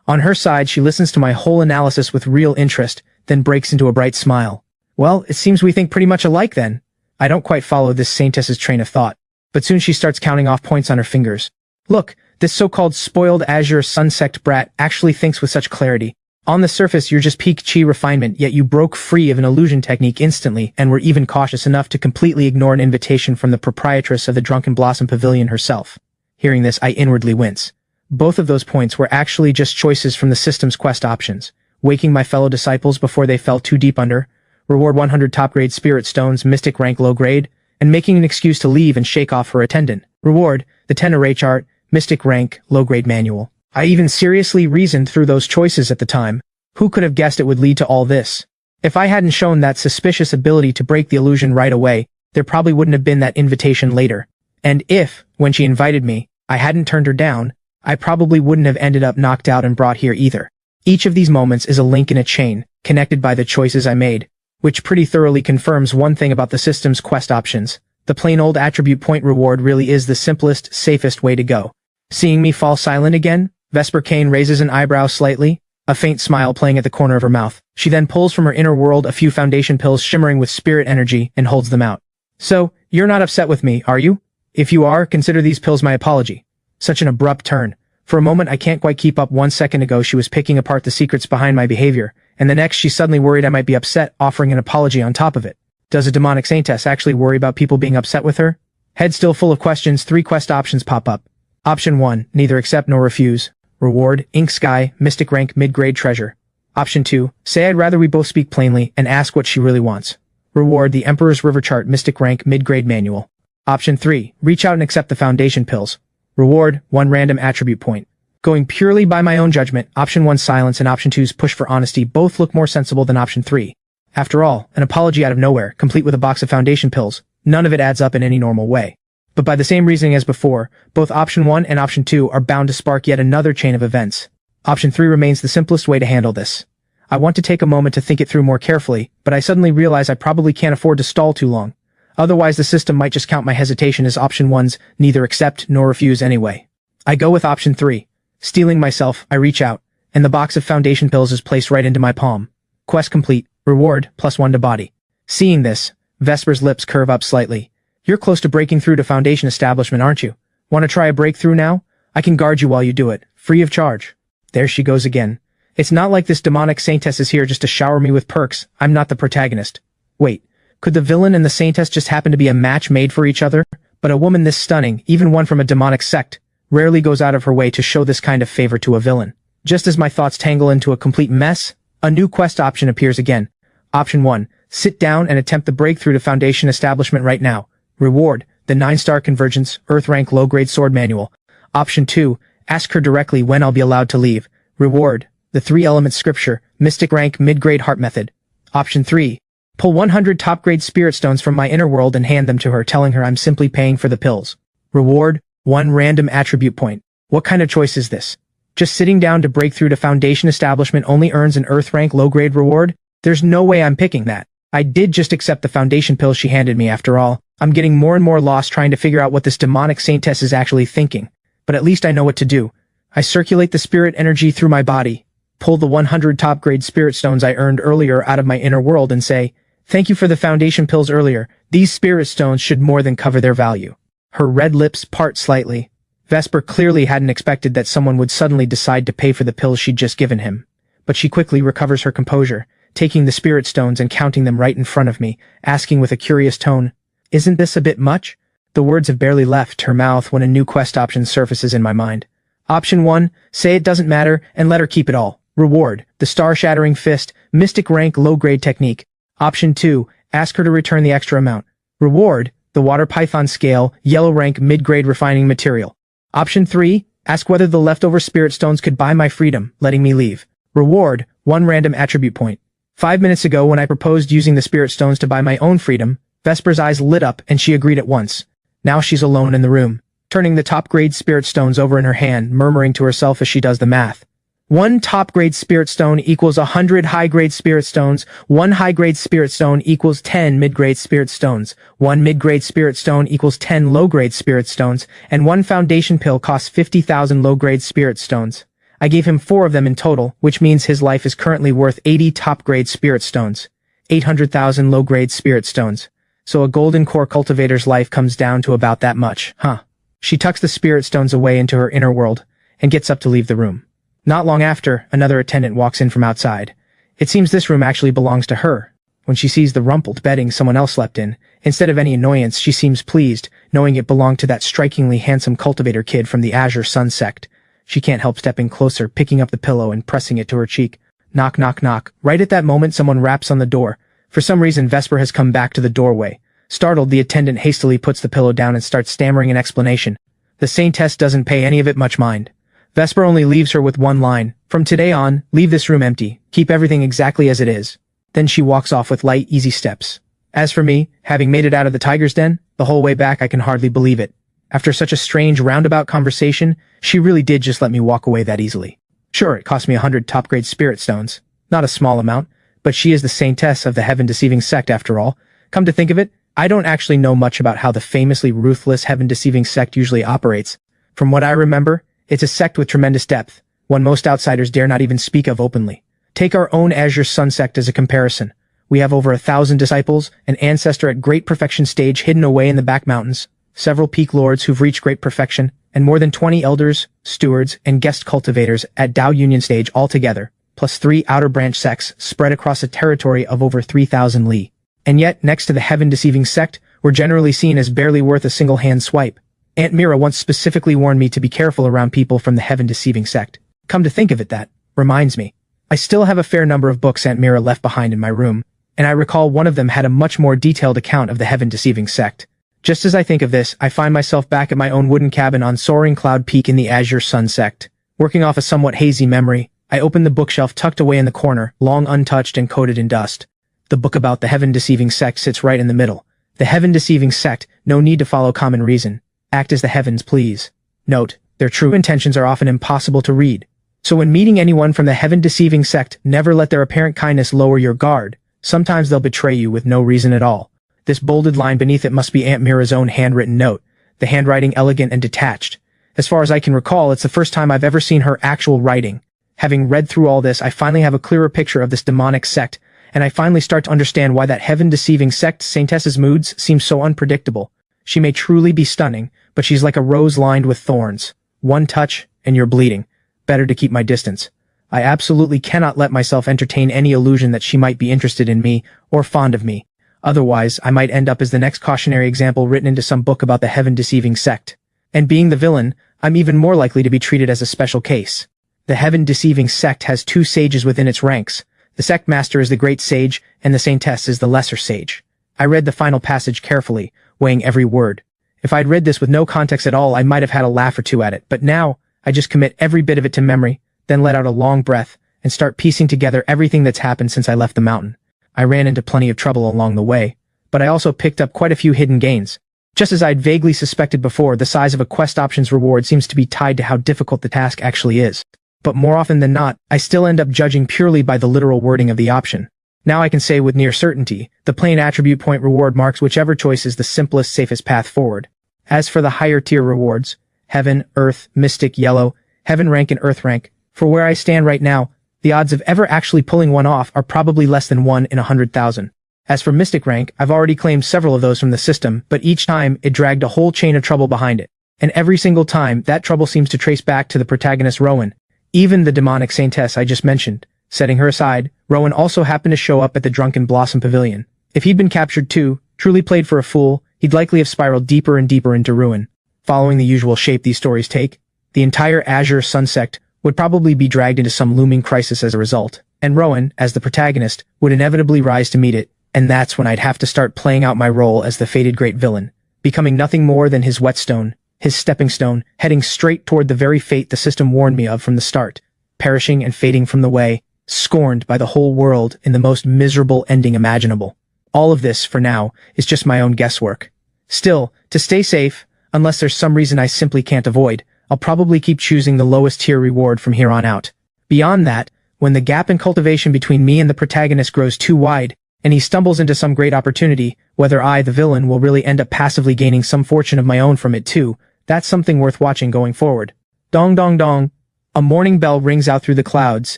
On her side, she listens to my whole analysis with real interest, then breaks into a bright smile. Well, it seems we think pretty much alike then. I don't quite follow this saintess's train of thought, but soon she starts counting off points on her fingers. Look, this so-called spoiled azure sunsect brat actually thinks with such clarity. On the surface, you're just peak chi refinement, yet you broke free of an illusion technique instantly and were even cautious enough to completely ignore an invitation from the proprietress of the Drunken Blossom Pavilion herself. Hearing this, I inwardly wince. Both of those points were actually just choices from the system's quest options. Waking my fellow disciples before they fell too deep under, reward 100 top-grade spirit stones, mystic rank low-grade, and making an excuse to leave and shake off her attendant. Reward, the 10 array chart, mystic rank, low-grade manual. I even seriously reasoned through those choices at the time. Who could have guessed it would lead to all this? If I hadn't shown that suspicious ability to break the illusion right away, there probably wouldn't have been that invitation later. And if, when she invited me, I hadn't turned her down, I probably wouldn't have ended up knocked out and brought here either. Each of these moments is a link in a chain, connected by the choices I made, which pretty thoroughly confirms one thing about the system's quest options. The plain old attribute point reward really is the simplest, safest way to go. Seeing me fall silent again, Vesper Kane raises an eyebrow slightly, a faint smile playing at the corner of her mouth. She then pulls from her inner world a few foundation pills shimmering with spirit energy and holds them out. So, you're not upset with me, are you? If you are, consider these pills my apology. Such an abrupt turn. For a moment I can't quite keep up. 1 second ago she was picking apart the secrets behind my behavior, and the next she's suddenly worried I might be upset, offering an apology on top of it. Does a demonic saintess actually worry about people being upset with her? Head still full of questions, 3 quest options pop up. Option 1, neither accept nor refuse. Reward, Ink Sky, Mystic Rank Mid-Grade Treasure. Option 2, say I'd rather we both speak plainly and ask what she really wants. Reward, the Emperor's River Chart Mystic Rank Mid-Grade Manual. Option 3, reach out and accept the foundation pills. Reward, 1 random attribute point. Going purely by my own judgment, Option 1's silence and Option 2's push for honesty both look more sensible than Option 3. After all, an apology out of nowhere, complete with a box of foundation pills, none of it adds up in any normal way. But by the same reasoning as before, both Option 1 and Option 2 are bound to spark yet another chain of events. Option 3 remains the simplest way to handle this. I want to take a moment to think it through more carefully, but I suddenly realize I probably can't afford to stall too long. Otherwise the system might just count my hesitation as Option 1's neither accept nor refuse anyway. I go with Option 3. Steeling myself, I reach out, and the box of foundation pills is placed right into my palm. Quest complete. Reward, +1 to body. Seeing this, Vesper's lips curve up slightly. You're close to breaking through to Foundation Establishment, aren't you? Want to try a breakthrough now? I can guard you while you do it, free of charge. There she goes again. It's not like this demonic saintess is here just to shower me with perks. I'm not the protagonist. Wait, could the villain and the saintess just happen to be a match made for each other? But a woman this stunning, even one from a demonic sect, rarely goes out of her way to show this kind of favor to a villain. Just as my thoughts tangle into a complete mess, a new quest option appears again. Option 1, sit down and attempt the breakthrough to Foundation Establishment right now. Reward, the 9-star Convergence, Earth Rank Low-Grade Sword Manual. Option 2, ask her directly when I'll be allowed to leave. Reward, The 3-element scripture, mystic rank mid-grade heart method. Option 3. Pull 100 top-grade spirit stones from my inner world and hand them to her, telling her I'm simply paying for the pills. Reward, 1 random attribute point. What kind of choice is this? Just sitting down to break through to Foundation establishment only earns an Earth rank low-grade reward? There's no way I'm picking that. I did just accept the Foundation pills she handed me after all. I'm getting more and more lost trying to figure out what this demonic saintess is actually thinking. But at least I know what to do. I circulate the spirit energy through my body, pull the 100 top-grade spirit stones I earned earlier out of my inner world and say, "Thank you for the Foundation pills earlier. These spirit stones should more than cover their value." Her red lips part slightly. Vesper clearly hadn't expected that someone would suddenly decide to pay for the pills she'd just given him. But she quickly recovers her composure, taking the spirit stones and counting them right in front of me, asking with a curious tone, "Isn't this a bit much?" The words have barely left her mouth when a new quest option surfaces in my mind. Option 1, say it doesn't matter and let her keep it all. Reward, the star-shattering fist, mystic rank low-grade technique. Option 2, ask her to return the extra amount. Reward, the water python scale, yellow rank mid-grade refining material. Option 3, ask whether the leftover spirit stones could buy my freedom, letting me leave. Reward, 1 random attribute point. 5 minutes ago when I proposed using the spirit stones to buy my own freedom, Vesper's eyes lit up and she agreed at once. Now she's alone in the room, turning the top-grade spirit stones over in her hand, murmuring to herself as she does the math. 1 top-grade spirit stone equals 100 high-grade spirit stones, 1 high-grade spirit stone equals 10 mid-grade spirit stones, 1 mid-grade spirit stone equals 10 low-grade spirit stones, and 1 foundation pill costs 50,000 low-grade spirit stones. I gave him 4 of them in total, which means his life is currently worth 80 top-grade spirit stones, 800,000 low-grade spirit stones. So a golden core cultivator's life comes down to about that much, huh? She tucks the spirit stones away into her inner world and gets up to leave the room. Not long after, another attendant walks in from outside. It seems this room actually belongs to her. When she sees the rumpled bedding someone else slept in, instead of any annoyance, she seems pleased, knowing it belonged to that strikingly handsome cultivator kid from the Azure Sun sect. She can't help stepping closer, picking up the pillow and pressing it to her cheek. Knock, knock, knock. Right at that moment, someone raps on the door. For some reason, Vesper has come back to the doorway. Startled, the attendant hastily puts the pillow down and starts stammering an explanation. The saintess doesn't pay any of it much mind. Vesper only leaves her with 1 line. From today on, leave this room empty. Keep everything exactly as it is. Then she walks off with light, easy steps. As for me, having made it out of the tiger's den, the whole way back I can hardly believe it. After such a strange roundabout conversation, she really did just let me walk away that easily. Sure, it cost me 100 top-grade spirit stones. Not a small amount, but she is the saintess of the heaven-deceiving sect after all. Come to think of it, I don't actually know much about how the famously ruthless heaven-deceiving sect usually operates. From what I remember, it's a sect with tremendous depth, one most outsiders dare not even speak of openly. Take our own Azure Sun sect as a comparison. We have over 1,000 disciples, an ancestor at great perfection stage hidden away in the back mountains, several peak lords who've reached great perfection, and more than 20 elders, stewards, and guest cultivators at Dao Union stage altogether, plus 3 outer branch sects spread across a territory of over 3,000 li. And yet, next to the heaven-deceiving sect, we're generally seen as barely worth a single-hand swipe. Aunt Mira once specifically warned me to be careful around people from the heaven-deceiving sect. Come to think of it, that reminds me. I still have a fair number of books Aunt Mira left behind in my room, and I recall one of them had a much more detailed account of the heaven-deceiving sect. Just as I think of this, I find myself back at my own wooden cabin on Soaring Cloud Peak in the Azure Sun sect. Working off a somewhat hazy memory, I open the bookshelf tucked away in the corner, long untouched and coated in dust. The book about the heaven-deceiving sect sits right in the middle. The heaven-deceiving sect, no need to follow common reason. Act as the heavens please. Note, their true intentions are often impossible to read. So when meeting anyone from the heaven-deceiving sect, never let their apparent kindness lower your guard. Sometimes they'll betray you with no reason at all. This bolded line beneath it must be Aunt Mira's own handwritten note, the handwriting elegant and detached. As far as I can recall, it's the first time I've ever seen her actual writing. Having read through all this, I finally have a clearer picture of this demonic sect, and I finally start to understand why that heaven-deceiving sect saintess's moods seem so unpredictable. She may truly be stunning, but she's like a rose lined with thorns. One touch, and you're bleeding. Better to keep my distance. I absolutely cannot let myself entertain any illusion that she might be interested in me, or fond of me. Otherwise, I might end up as the next cautionary example written into some book about the heaven-deceiving sect. And being the villain, I'm even more likely to be treated as a special case. The heaven-deceiving sect has 2 sages within its ranks. The sect master is the great sage, and the saintess is the lesser sage. I read the final passage carefully, weighing every word. If I'd read this with no context at all, I might have had a laugh or two at it, but now, I just commit every bit of it to memory, then let out a long breath, and start piecing together everything that's happened since I left the mountain. I ran into plenty of trouble along the way, but I also picked up quite a few hidden gains. Just as I'd vaguely suspected before, the size of a quest option's reward seems to be tied to how difficult the task actually is. But more often than not, I still end up judging purely by the literal wording of the option. Now I can say with near certainty, the plain attribute point reward marks whichever choice is the simplest, safest path forward. As for the higher tier rewards, Heaven, Earth, Mystic, Yellow, Heaven rank and Earth rank, for where I stand right now, the odds of ever actually pulling one off are probably less than 1 in 100,000. As for Mystic rank, I've already claimed several of those from the system, but each time it dragged a whole chain of trouble behind it. And every single time, that trouble seems to trace back to the protagonist Rowan, even the demonic saintess I just mentioned. Setting her aside, Rowan also happened to show up at the Drunken Blossom Pavilion. If he'd been captured too, truly played for a fool, he'd likely have spiraled deeper and deeper into ruin. Following the usual shape these stories take, the entire Azure Sun sect would probably be dragged into some looming crisis as a result, and Rowan, as the protagonist, would inevitably rise to meet it, and that's when I'd have to start playing out my role as the fated great villain, becoming nothing more than his whetstone, his stepping stone, heading straight toward the very fate the system warned me of from the start, perishing and fading from the way, scorned by the whole world in the most miserable ending imaginable. All of this, for now, is just my own guesswork. Still, to stay safe, unless there's some reason I simply can't avoid, I'll probably keep choosing the lowest tier reward from here on out. Beyond that, when the gap in cultivation between me and the protagonist grows too wide, and he stumbles into some great opportunity, whether I, the villain, will really end up passively gaining some fortune of my own from it too, that's something worth watching going forward. Dong dong dong. A morning bell rings out through the clouds,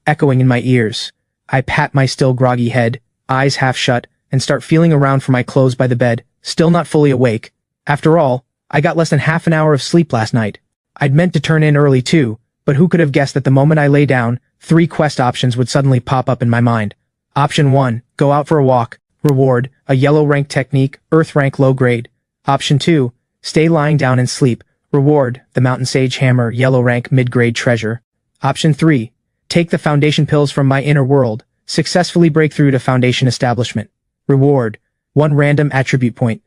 echoing in my ears. I pat my still groggy head, eyes half shut, and start feeling around for my clothes by the bed, still not fully awake. After all, I got less than half an hour of sleep last night. I'd meant to turn in early too, but who could have guessed that the moment I lay down, 3 quest options would suddenly pop up in my mind. Option 1, go out for a walk. Reward, a yellow rank technique, Earth rank low grade. Option 2, stay lying down and sleep. Reward, the Mountain Sage Hammer, yellow rank mid-grade treasure. Option 3, take the foundation pills from my inner world. Successfully break through to foundation establishment. Reward, 1 random attribute point.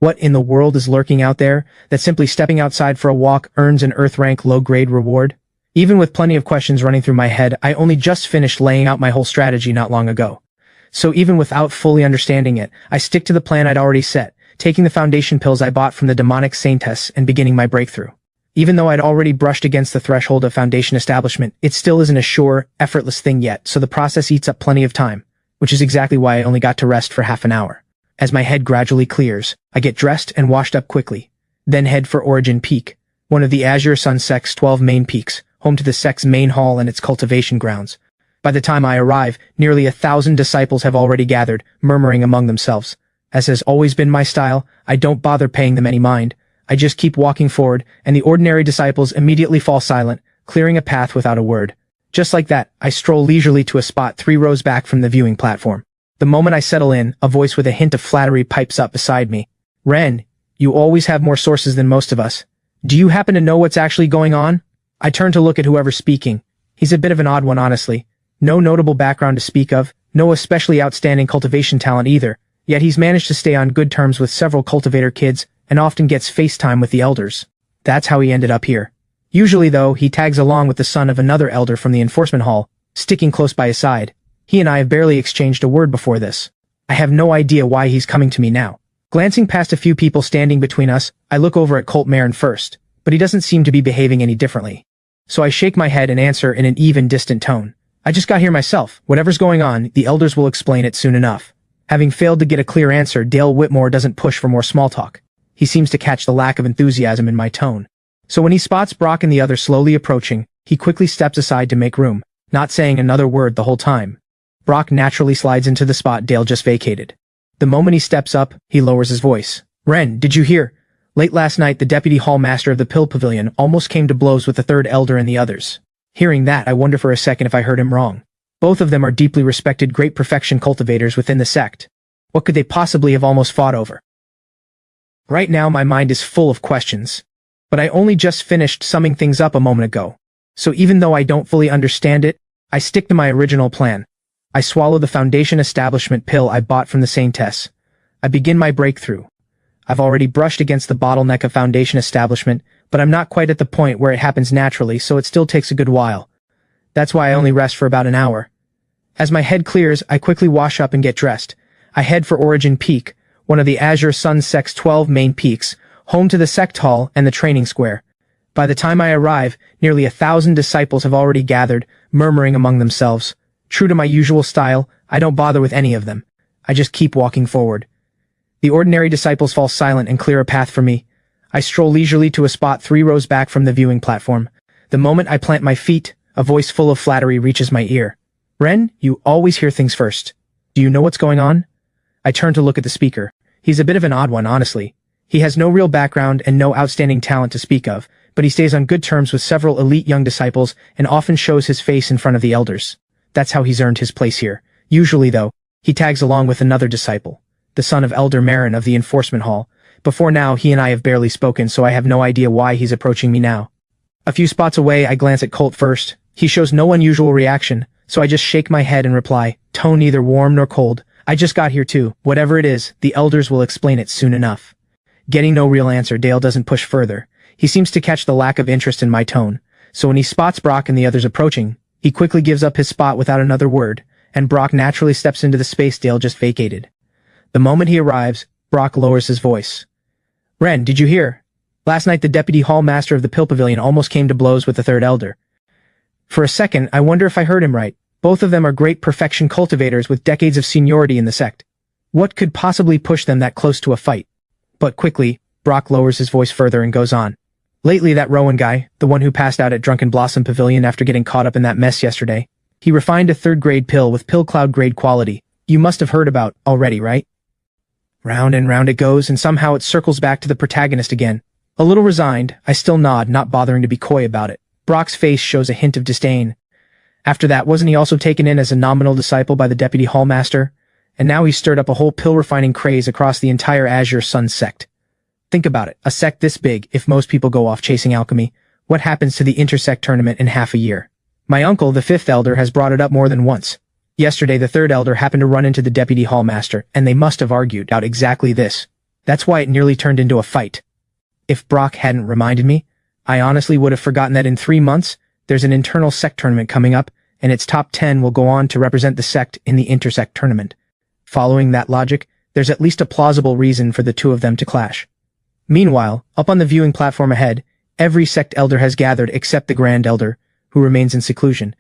What in the world is lurking out there that simply stepping outside for a walk earns an Earth rank low-grade reward? Even with plenty of questions running through my head, I only just finished laying out my whole strategy not long ago. So even without fully understanding it, I stick to the plan I'd already set, taking the foundation pills I bought from the demonic saintess and beginning my breakthrough. Even though I'd already brushed against the threshold of foundation establishment, it still isn't a sure, effortless thing yet, so the process eats up plenty of time, which is exactly why I only got to rest for half an hour. As my head gradually clears, I get dressed and washed up quickly, then head for Origin Peak, one of the Azure Sun sect's 12 main peaks, home to the sect's main hall and its cultivation grounds. By the time I arrive, nearly 1,000 disciples have already gathered, murmuring among themselves. As has always been my style, I don't bother paying them any mind. I just keep walking forward, and the ordinary disciples immediately fall silent, clearing a path without a word. Just like that, I stroll leisurely to a spot 3 rows back from the viewing platform. The moment I settle in, a voice with a hint of flattery pipes up beside me. Ren, you always have more sources than most of us. Do you happen to know what's actually going on? I turn to look at whoever's speaking. He's a bit of an odd one, honestly. No notable background to speak of, no especially outstanding cultivation talent either, yet he's managed to stay on good terms with several cultivator kids and often gets FaceTime with the elders. That's how he ended up here. Usually though, he tags along with the son of another elder from the enforcement hall, sticking close by his side. He and I have barely exchanged a word before this. I have no idea why he's coming to me now. Glancing past a few people standing between us, I look over at Colt Marin first, but he doesn't seem to be behaving any differently. So I shake my head and answer in an even, distant tone. I just got here myself. Whatever's going on, the elders will explain it soon enough. Having failed to get a clear answer, Dale Whitmore doesn't push for more small talk. He seems to catch the lack of enthusiasm in my tone. So when he spots Brock and the others slowly approaching, he quickly steps aside to make room, not saying another word the whole time. Brock naturally slides into the spot Dale just vacated. The moment he steps up, he lowers his voice. Ren, did you hear? Late last night, the deputy hallmaster of the Pill Pavilion almost came to blows with the third elder and the others. Hearing that, I wonder for a second if I heard him wrong. Both of them are deeply respected great perfection cultivators within the sect. What could they possibly have almost fought over? Right now, my mind is full of questions. But I only just finished summing things up a moment ago. So even though I don't fully understand it, I stick to my original plan. I swallow the foundation establishment pill I bought from the saintess. I begin my breakthrough. I've already brushed against the bottleneck of foundation establishment, but I'm not quite at the point where it happens naturally, so it still takes a good while. That's why I only rest for about an hour. As my head clears, I quickly wash up and get dressed. I head for Origin Peak, one of the Azure Sun Sect's 12 main peaks, home to the sect hall and the training square. By the time I arrive, nearly 1,000 disciples have already gathered, murmuring among themselves. True to my usual style, I don't bother with any of them. I just keep walking forward. The ordinary disciples fall silent and clear a path for me. I stroll leisurely to a spot 3 rows back from the viewing platform. The moment I plant my feet, a voice full of flattery reaches my ear. Ren, you always hear things first. Do you know what's going on? I turn to look at the speaker. He's a bit of an odd one, honestly. He has no real background and no outstanding talent to speak of, but he stays on good terms with several elite young disciples and often shows his face in front of the elders. That's how he's earned his place here. Usually, though, he tags along with another disciple, the son of Elder Marin of the Enforcement Hall. Before now, he and I have barely spoken, so I have no idea why he's approaching me now. A few spots away, I glance at Colt first. He shows no unusual reaction, so I just shake my head and reply, tone neither warm nor cold. I just got here too. Whatever it is, the elders will explain it soon enough. Getting no real answer, Dale doesn't push further. He seems to catch the lack of interest in my tone, so when he spots Brock and the others approaching, he quickly gives up his spot without another word, and Brock naturally steps into the space Dale just vacated. The moment he arrives, Brock lowers his voice. Ren, did you hear? Last night the Deputy Hall Master of the Pill Pavilion almost came to blows with the Third Elder. For a second, I wonder if I heard him right. Both of them are great perfection cultivators with decades of seniority in the sect. What could possibly push them that close to a fight? But quickly, Brock lowers his voice further and goes on. Lately that Rowan guy, the one who passed out at Drunken Blossom Pavilion after getting caught up in that mess yesterday, he refined a 3rd-grade pill with pill cloud grade quality. You must have heard about already, right? Round and round it goes, and somehow it circles back to the protagonist again. A little resigned, I still nod, not bothering to be coy about it. Brock's face shows a hint of disdain. After that, wasn't he also taken in as a nominal disciple by the Deputy Hallmaster? And now he's stirred up a whole pill-refining craze across the entire Azure Sun sect. Think about it, a sect this big, if most people go off chasing alchemy, what happens to the intersect tournament in half a year? My uncle, the 5th Elder, has brought it up more than once. Yesterday, the 3rd Elder happened to run into the Deputy Hallmaster, and they must have argued out exactly this. That's why it nearly turned into a fight. If Brock hadn't reminded me, I honestly would have forgotten that in 3 months, there's an internal sect tournament coming up, and its top 10 will go on to represent the sect in the intersect tournament. Following that logic, there's at least a plausible reason for the two of them to clash. Meanwhile, up on the viewing platform ahead, every sect elder has gathered except the Grand Elder, who remains in seclusion.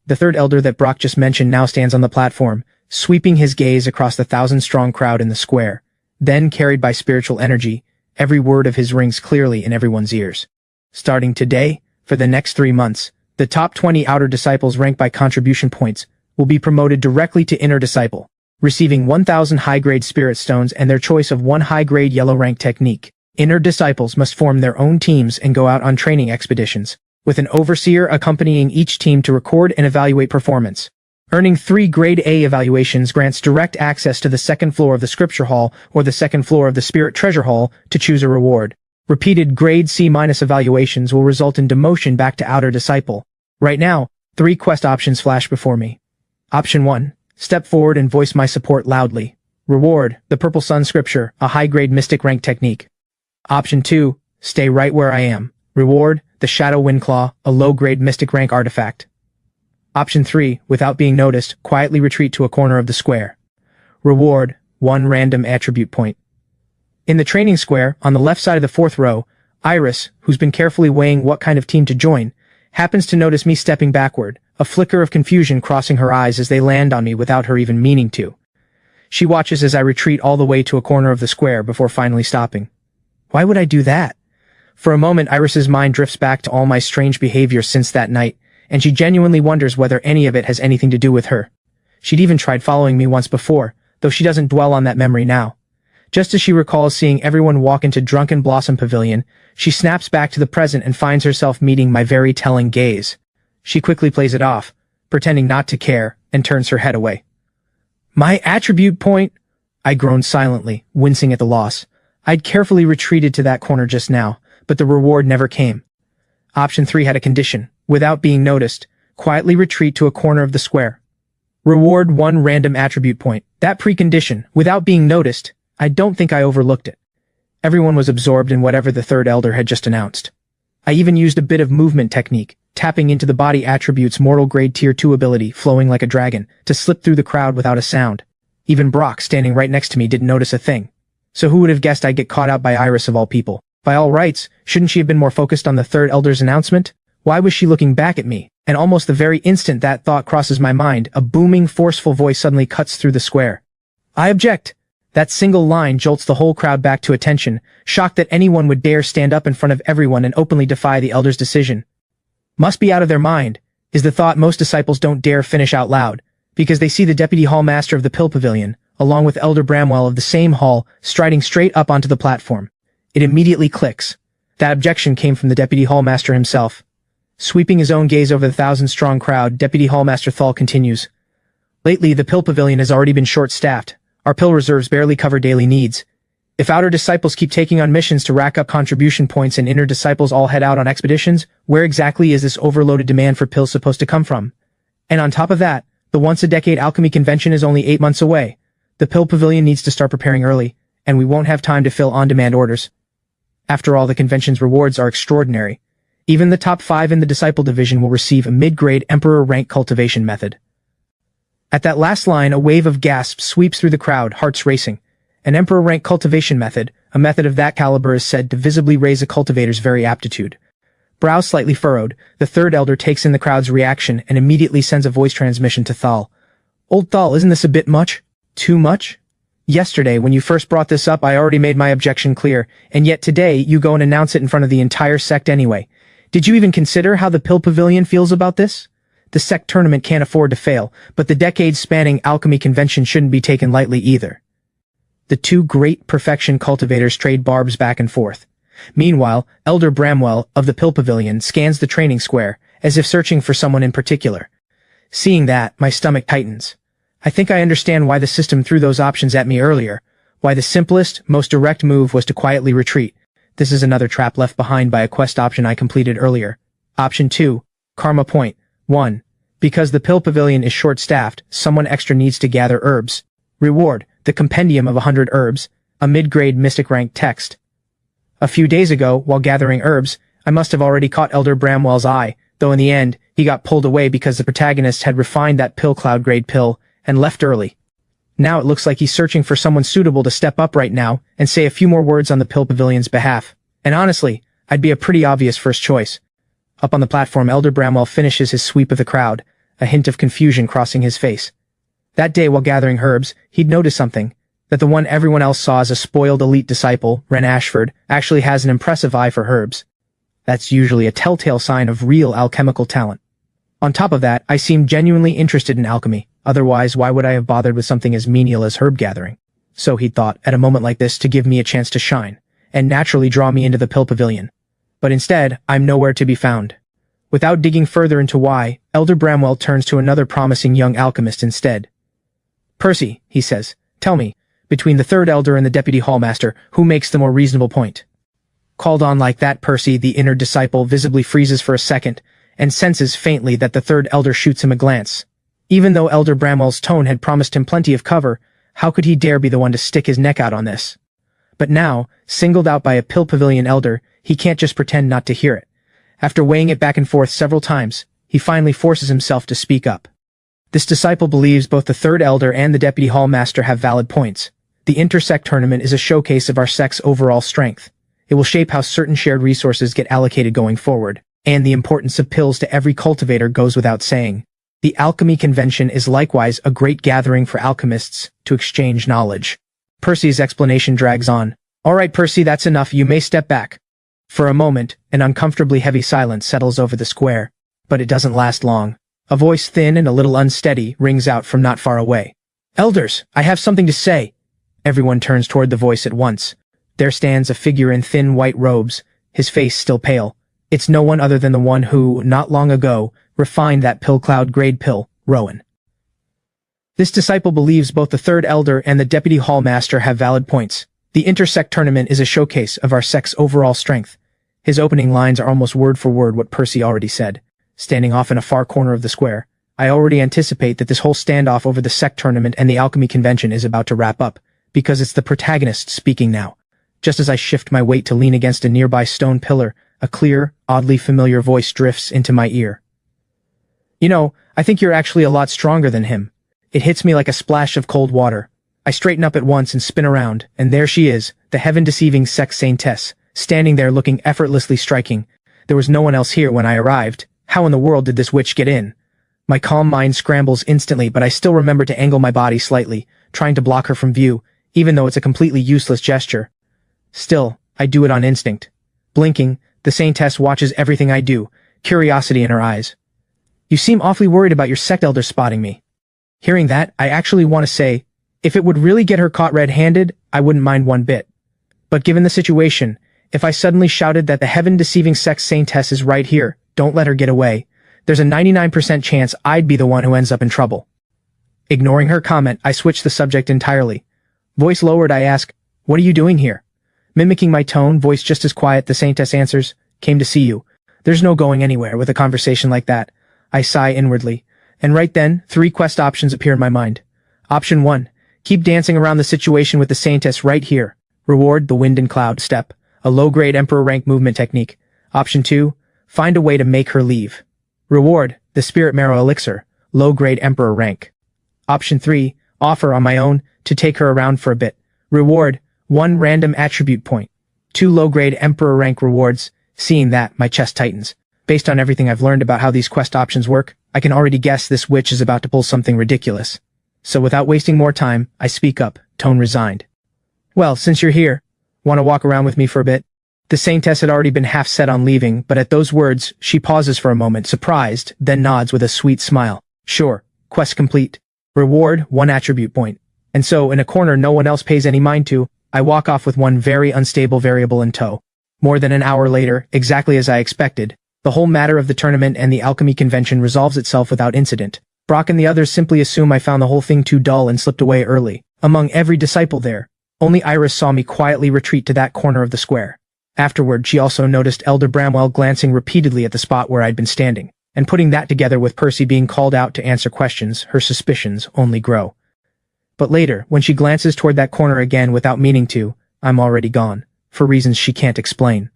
The 3rd Elder that Brock just mentioned now stands on the platform, sweeping his gaze across the 1,000-strong crowd in the square. Then, carried by spiritual energy, every word of his rings clearly in everyone's ears. Starting today, for the next 3 months, the top 20 outer disciples ranked by contribution points will be promoted directly to inner disciple, receiving 1,000 high-grade spirit stones and their choice of 1 high-grade yellow rank technique. Inner disciples must form their own teams and go out on training expeditions, with an overseer accompanying each team to record and evaluate performance. Earning 3 Grade A evaluations grants direct access to the 2nd floor of the Scripture Hall or the 2nd floor of the Spirit Treasure Hall to choose a reward. Repeated Grade C- evaluations will result in demotion back to Outer Disciple. Right now, 3 quest options flash before me. Option 1. Step forward and voice my support loudly. Reward, the Purple Sun Scripture, a high-grade mystic rank technique. Option 2. Stay right where I am. Reward, the Shadow Windclaw, a low-grade mystic rank artifact. Option 3. Without being noticed, quietly retreat to a corner of the square. Reward, 1 random attribute point. In the training square, on the left side of the 4th row, Iris, who's been carefully weighing what kind of team to join, happens to notice me stepping backward, a flicker of confusion crossing her eyes as they land on me without her even meaning to. She watches as I retreat all the way to a corner of the square before finally stopping. Why would I do that? For a moment, Iris's mind drifts back to all my strange behavior since that night, and she genuinely wonders whether any of it has anything to do with her. She'd even tried following me once before, though she doesn't dwell on that memory now. Just as she recalls seeing everyone walk into Drunken Blossom Pavilion, she snaps back to the present and finds herself meeting my very telling gaze. She quickly plays it off, pretending not to care, and turns her head away. My attribute point? I groaned silently, wincing at the loss. I'd carefully retreated to that corner just now, but the reward never came. Option 3 had a condition. Without being noticed, quietly retreat to a corner of the square. Reward 1 random attribute point. That precondition, without being noticed, I don't think I overlooked it. Everyone was absorbed in whatever the 3rd Elder had just announced. I even used a bit of movement technique, tapping into the body attributes mortal grade tier 2 ability, flowing like a dragon, to slip through the crowd without a sound. Even Brock, standing right next to me, didn't notice a thing. So who would have guessed I'd get caught out by Iris of all people? By all rights, shouldn't she have been more focused on the third elder's announcement? Why was she looking back at me? And almost the very instant that thought crosses my mind, a booming, forceful voice suddenly cuts through the square. I object. That single line jolts the whole crowd back to attention, shocked that anyone would dare stand up in front of everyone and openly defy the elder's decision. Must be out of their mind, is the thought most disciples don't dare finish out loud, because they see the Deputy Hall Master of the Pill Pavilion, along with Elder Bramwell of the same hall, striding straight up onto the platform. It immediately clicks. That objection came from the Deputy Hall Master himself. Sweeping his own gaze over the 1,000-strong crowd, Deputy Hall Master Thal continues. Lately, the Pill Pavilion has already been short-staffed. Our pill reserves barely cover daily needs. If outer disciples keep taking on missions to rack up contribution points and inner disciples all head out on expeditions, where exactly is this overloaded demand for pills supposed to come from? And on top of that, the once-a-decade alchemy convention is only 8 months away. The Pill Pavilion needs to start preparing early, and we won't have time to fill on-demand orders. After all, the convention's rewards are extraordinary. Even the top 5 in the Disciple Division will receive a mid-grade Emperor rank cultivation method. At that last line, a wave of gasps sweeps through the crowd, hearts racing. An Emperor rank cultivation method, a method of that caliber is said to visibly raise a cultivator's very aptitude. Brows slightly furrowed, the third elder takes in the crowd's reaction and immediately sends a voice transmission to Thal. Old Thal, isn't this a bit much? Too much? Yesterday, when you first brought this up, I already made my objection clear, and yet today, you go and announce it in front of the entire sect anyway. Did you even consider how the Pill Pavilion feels about this? The sect tournament can't afford to fail, but the decades-spanning alchemy convention shouldn't be taken lightly either. The two great perfection cultivators trade barbs back and forth. Meanwhile, Elder Bramwell of the Pill Pavilion scans the training square, as if searching for someone in particular. Seeing that, my stomach tightens. I think I understand why the system threw those options at me earlier, why the simplest, most direct move was to quietly retreat. This is another trap left behind by a quest option I completed earlier. Option 2, Karma Point. 1. Because the Pill Pavilion is short-staffed, someone extra needs to gather herbs. Reward, the compendium of 100 herbs, a mid-grade mystic rank text. A few days ago, while gathering herbs, I must have already caught Elder Bramwell's eye, though in the end, he got pulled away because the protagonist had refined that pill cloud-grade pill and left early. Now it looks like he's searching for someone suitable to step up right now and say a few more words on the Pill Pavilion's behalf. And honestly, I'd be a pretty obvious first choice. Up on the platform, Elder Bramwell finishes his sweep of the crowd, a hint of confusion crossing his face. That day while gathering herbs, he'd noticed something, that the one everyone else saw as a spoiled elite disciple, Ren Ashford, actually has an impressive eye for herbs. That's usually a telltale sign of real alchemical talent. On top of that, I seemed genuinely interested in alchemy, otherwise why would I have bothered with something as menial as herb gathering? So he'd thought, at a moment like this, to give me a chance to shine, and naturally draw me into the Pill Pavilion. But instead, I'm nowhere to be found. Without digging further into why, Elder Bramwell turns to another promising young alchemist instead. Percy, he says, tell me, between the third elder and the deputy hallmaster, who makes the more reasonable point? Called on like that, Percy, the inner disciple, visibly freezes for a second, and senses faintly that the third elder shoots him a glance. Even though Elder Bramwell's tone had promised him plenty of cover, how could he dare be the one to stick his neck out on this? But now, singled out by a Pill Pavilion elder, he can't just pretend not to hear it. After weighing it back and forth several times, he finally forces himself to speak up. This disciple believes both the third elder and the deputy hallmaster have valid points. The intersect tournament is a showcase of our sect's overall strength. It will shape how certain shared resources get allocated going forward, and the importance of pills to every cultivator goes without saying. The alchemy convention is likewise a great gathering for alchemists to exchange knowledge. Percy's explanation drags on. All right, Percy, that's enough. You may step back. For a moment, an uncomfortably heavy silence settles over the square, but it doesn't last long. A voice, thin and a little unsteady, rings out from not far away. Elders, I have something to say. Everyone turns toward the voice at once. There stands a figure in thin white robes, his face still pale. It's no one other than the one who, not long ago, refined that pill cloud grade pill, Rowan. This disciple believes both the third elder and the deputy hallmaster have valid points. The intersect tournament is a showcase of our sect's overall strength. His opening lines are almost word for word what Percy already said. Standing off in a far corner of the square, I already anticipate that this whole standoff over the sect tournament and the alchemy convention is about to wrap up, because it's the protagonist speaking now. Just as I shift my weight to lean against a nearby stone pillar, a clear, oddly familiar voice drifts into my ear. You know, I think you're actually a lot stronger than him. It hits me like a splash of cold water. I straighten up at once and spin around, and there she is, the heaven-deceiving sex saintess, standing there looking effortlessly striking. There was no one else here when I arrived. How in the world did this witch get in? My calm mind scrambles instantly, but I still remember to angle my body slightly, trying to block her from view, even though it's a completely useless gesture. Still, I do it on instinct. Blinking, the saintess watches everything I do, curiosity in her eyes. You seem awfully worried about your sect elder spotting me. Hearing that, I actually want to say, if it would really get her caught red-handed, I wouldn't mind one bit. But given the situation, if I suddenly shouted that the heaven-deceiving sex saintess is right here, don't let her get away, there's a 99% chance I'd be the one who ends up in trouble. Ignoring her comment, I switch the subject entirely. Voice lowered, I ask, what are you doing here? Mimicking my tone, voice just as quiet, the saintess answers, came to see you. There's no going anywhere with a conversation like that. I sigh inwardly. And right then, 3 quest options appear in my mind. Option 1. Keep dancing around the situation with the saintess right here. Reward, the wind and cloud step, a low-grade emperor rank movement technique. Option 2. Find a way to make her leave. Reward, the spirit marrow elixir, low-grade emperor rank. Option 3. Offer on my own to take her around for a bit. Reward, 1 random attribute point. 2 low-grade emperor rank rewards. Seeing that, my chest tightens. Based on everything I've learned about how these quest options work, I can already guess this witch is about to pull something ridiculous. So without wasting more time, I speak up, tone resigned. Well, since you're here, want to walk around with me for a bit? The saintess had already been half set on leaving, but at those words, she pauses for a moment, surprised, then nods with a sweet smile. Sure, quest complete. Reward, 1 attribute point. And so, in a corner no one else pays any mind to, I walk off with 1 very unstable variable in tow. More than an hour later, exactly as I expected, the whole matter of the tournament and the alchemy convention resolves itself without incident. Brock and the others simply assume I found the whole thing too dull and slipped away early. Among every disciple there, only Iris saw me quietly retreat to that corner of the square. Afterward, she also noticed Elder Bramwell glancing repeatedly at the spot where I'd been standing, and putting that together with Percy being called out to answer questions, her suspicions only grow. But later, when she glances toward that corner again without meaning to, I'm already gone, for reasons she can't explain.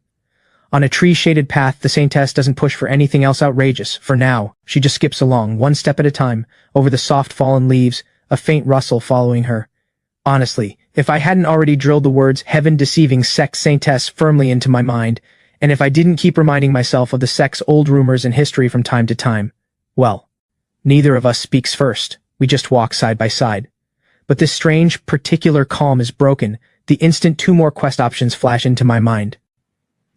On a tree-shaded path, the saintess doesn't push for anything else outrageous. For now, she just skips along, 1 step at a time, over the soft fallen leaves, a faint rustle following her. Honestly, if I hadn't already drilled the words heaven-deceiving sex saintess firmly into my mind, and if I didn't keep reminding myself of the sect's old rumors and history from time to time, well, neither of us speaks first, we just walk side by side. But this strange, particular calm is broken, the instant 2 more quest options flash into my mind.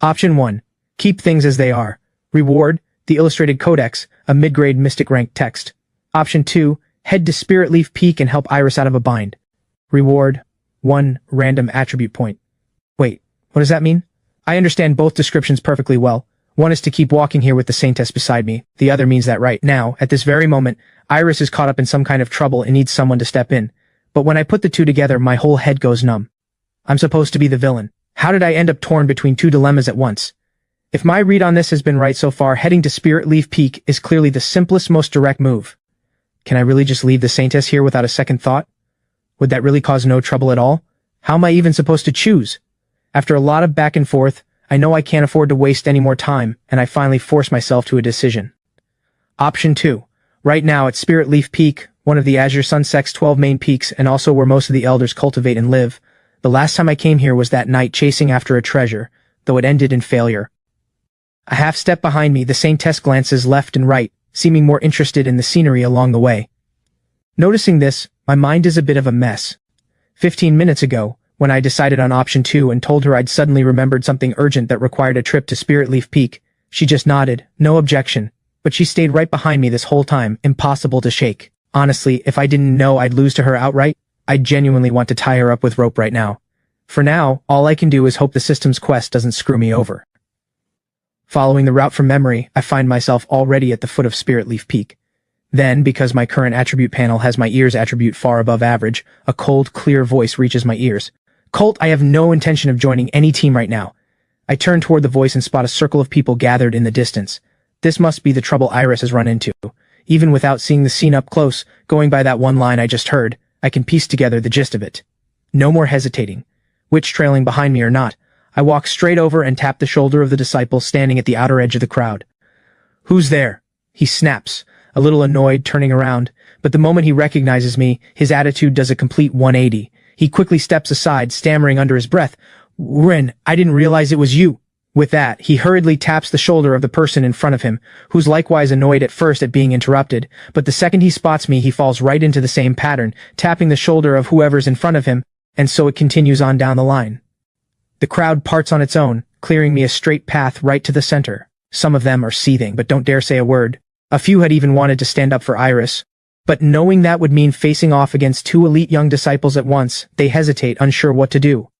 Option 1. Keep things as they are. Reward, the Illustrated Codex, a mid-grade mystic rank text. Option 2. Head to Spirit Leaf Peak and help Iris out of a bind. Reward, 1 random attribute point. Wait, what does that mean? I understand both descriptions perfectly well. One is to keep walking here with the saintess beside me. The other means that right now, at this very moment, Iris is caught up in some kind of trouble and needs someone to step in. But when I put the 2 together, my whole head goes numb. I'm supposed to be the villain. How did I end up torn between 2 dilemmas at once? If my read on this has been right so far, heading to Spirit Leaf Peak is clearly the simplest, most direct move. Can I really just leave the saintess here without a second thought? Would that really cause no trouble at all? How am I even supposed to choose? After a lot of back and forth, I know I can't afford to waste any more time, and I finally force myself to a decision. Option 2. Right now at Spirit Leaf Peak, one of the Azure Sun Sect's 12 main peaks and also where most of the elders cultivate and live, the last time I came here was that night chasing after a treasure, though it ended in failure. A half step behind me, the saintess glances left and right, seeming more interested in the scenery along the way. Noticing this, my mind is a bit of a mess. 15 minutes ago, when I decided on option 2 and told her I'd suddenly remembered something urgent that required a trip to Spirit Leaf Peak, she just nodded, no objection, but she stayed right behind me this whole time, impossible to shake. Honestly, if I didn't know I'd lose to her outright, I genuinely want to tie her up with rope right now. For now, all I can do is hope the system's quest doesn't screw me over. Following the route from memory, I find myself already at the foot of Spirit Leaf Peak. Then, because my current attribute panel has my ears attribute far above average, a cold, clear voice reaches my ears. Colt, I have no intention of joining any team right now. I turn toward the voice and spot a circle of people gathered in the distance. This must be the trouble Iris has run into. Even without seeing the scene up close, going by that one line I just heard, I can piece together the gist of it. No more hesitating. Witch trailing behind me or not, I walk straight over and tap the shoulder of the disciple standing at the outer edge of the crowd. "Who's there?" he snaps, a little annoyed, turning around, but the moment he recognizes me, his attitude does a complete 180. He quickly steps aside, stammering under his breath, "Ren, I didn't realize it was you." With that, he hurriedly taps the shoulder of the person in front of him, who's likewise annoyed at first at being interrupted, but the second he spots me, he falls right into the same pattern, tapping the shoulder of whoever's in front of him, and so it continues on down the line. The crowd parts on its own, clearing me a straight path right to the center. Some of them are seething but don't dare say a word. A few had even wanted to stand up for Iris, but knowing that would mean facing off against two elite young disciples at once, they hesitate, unsure what to do.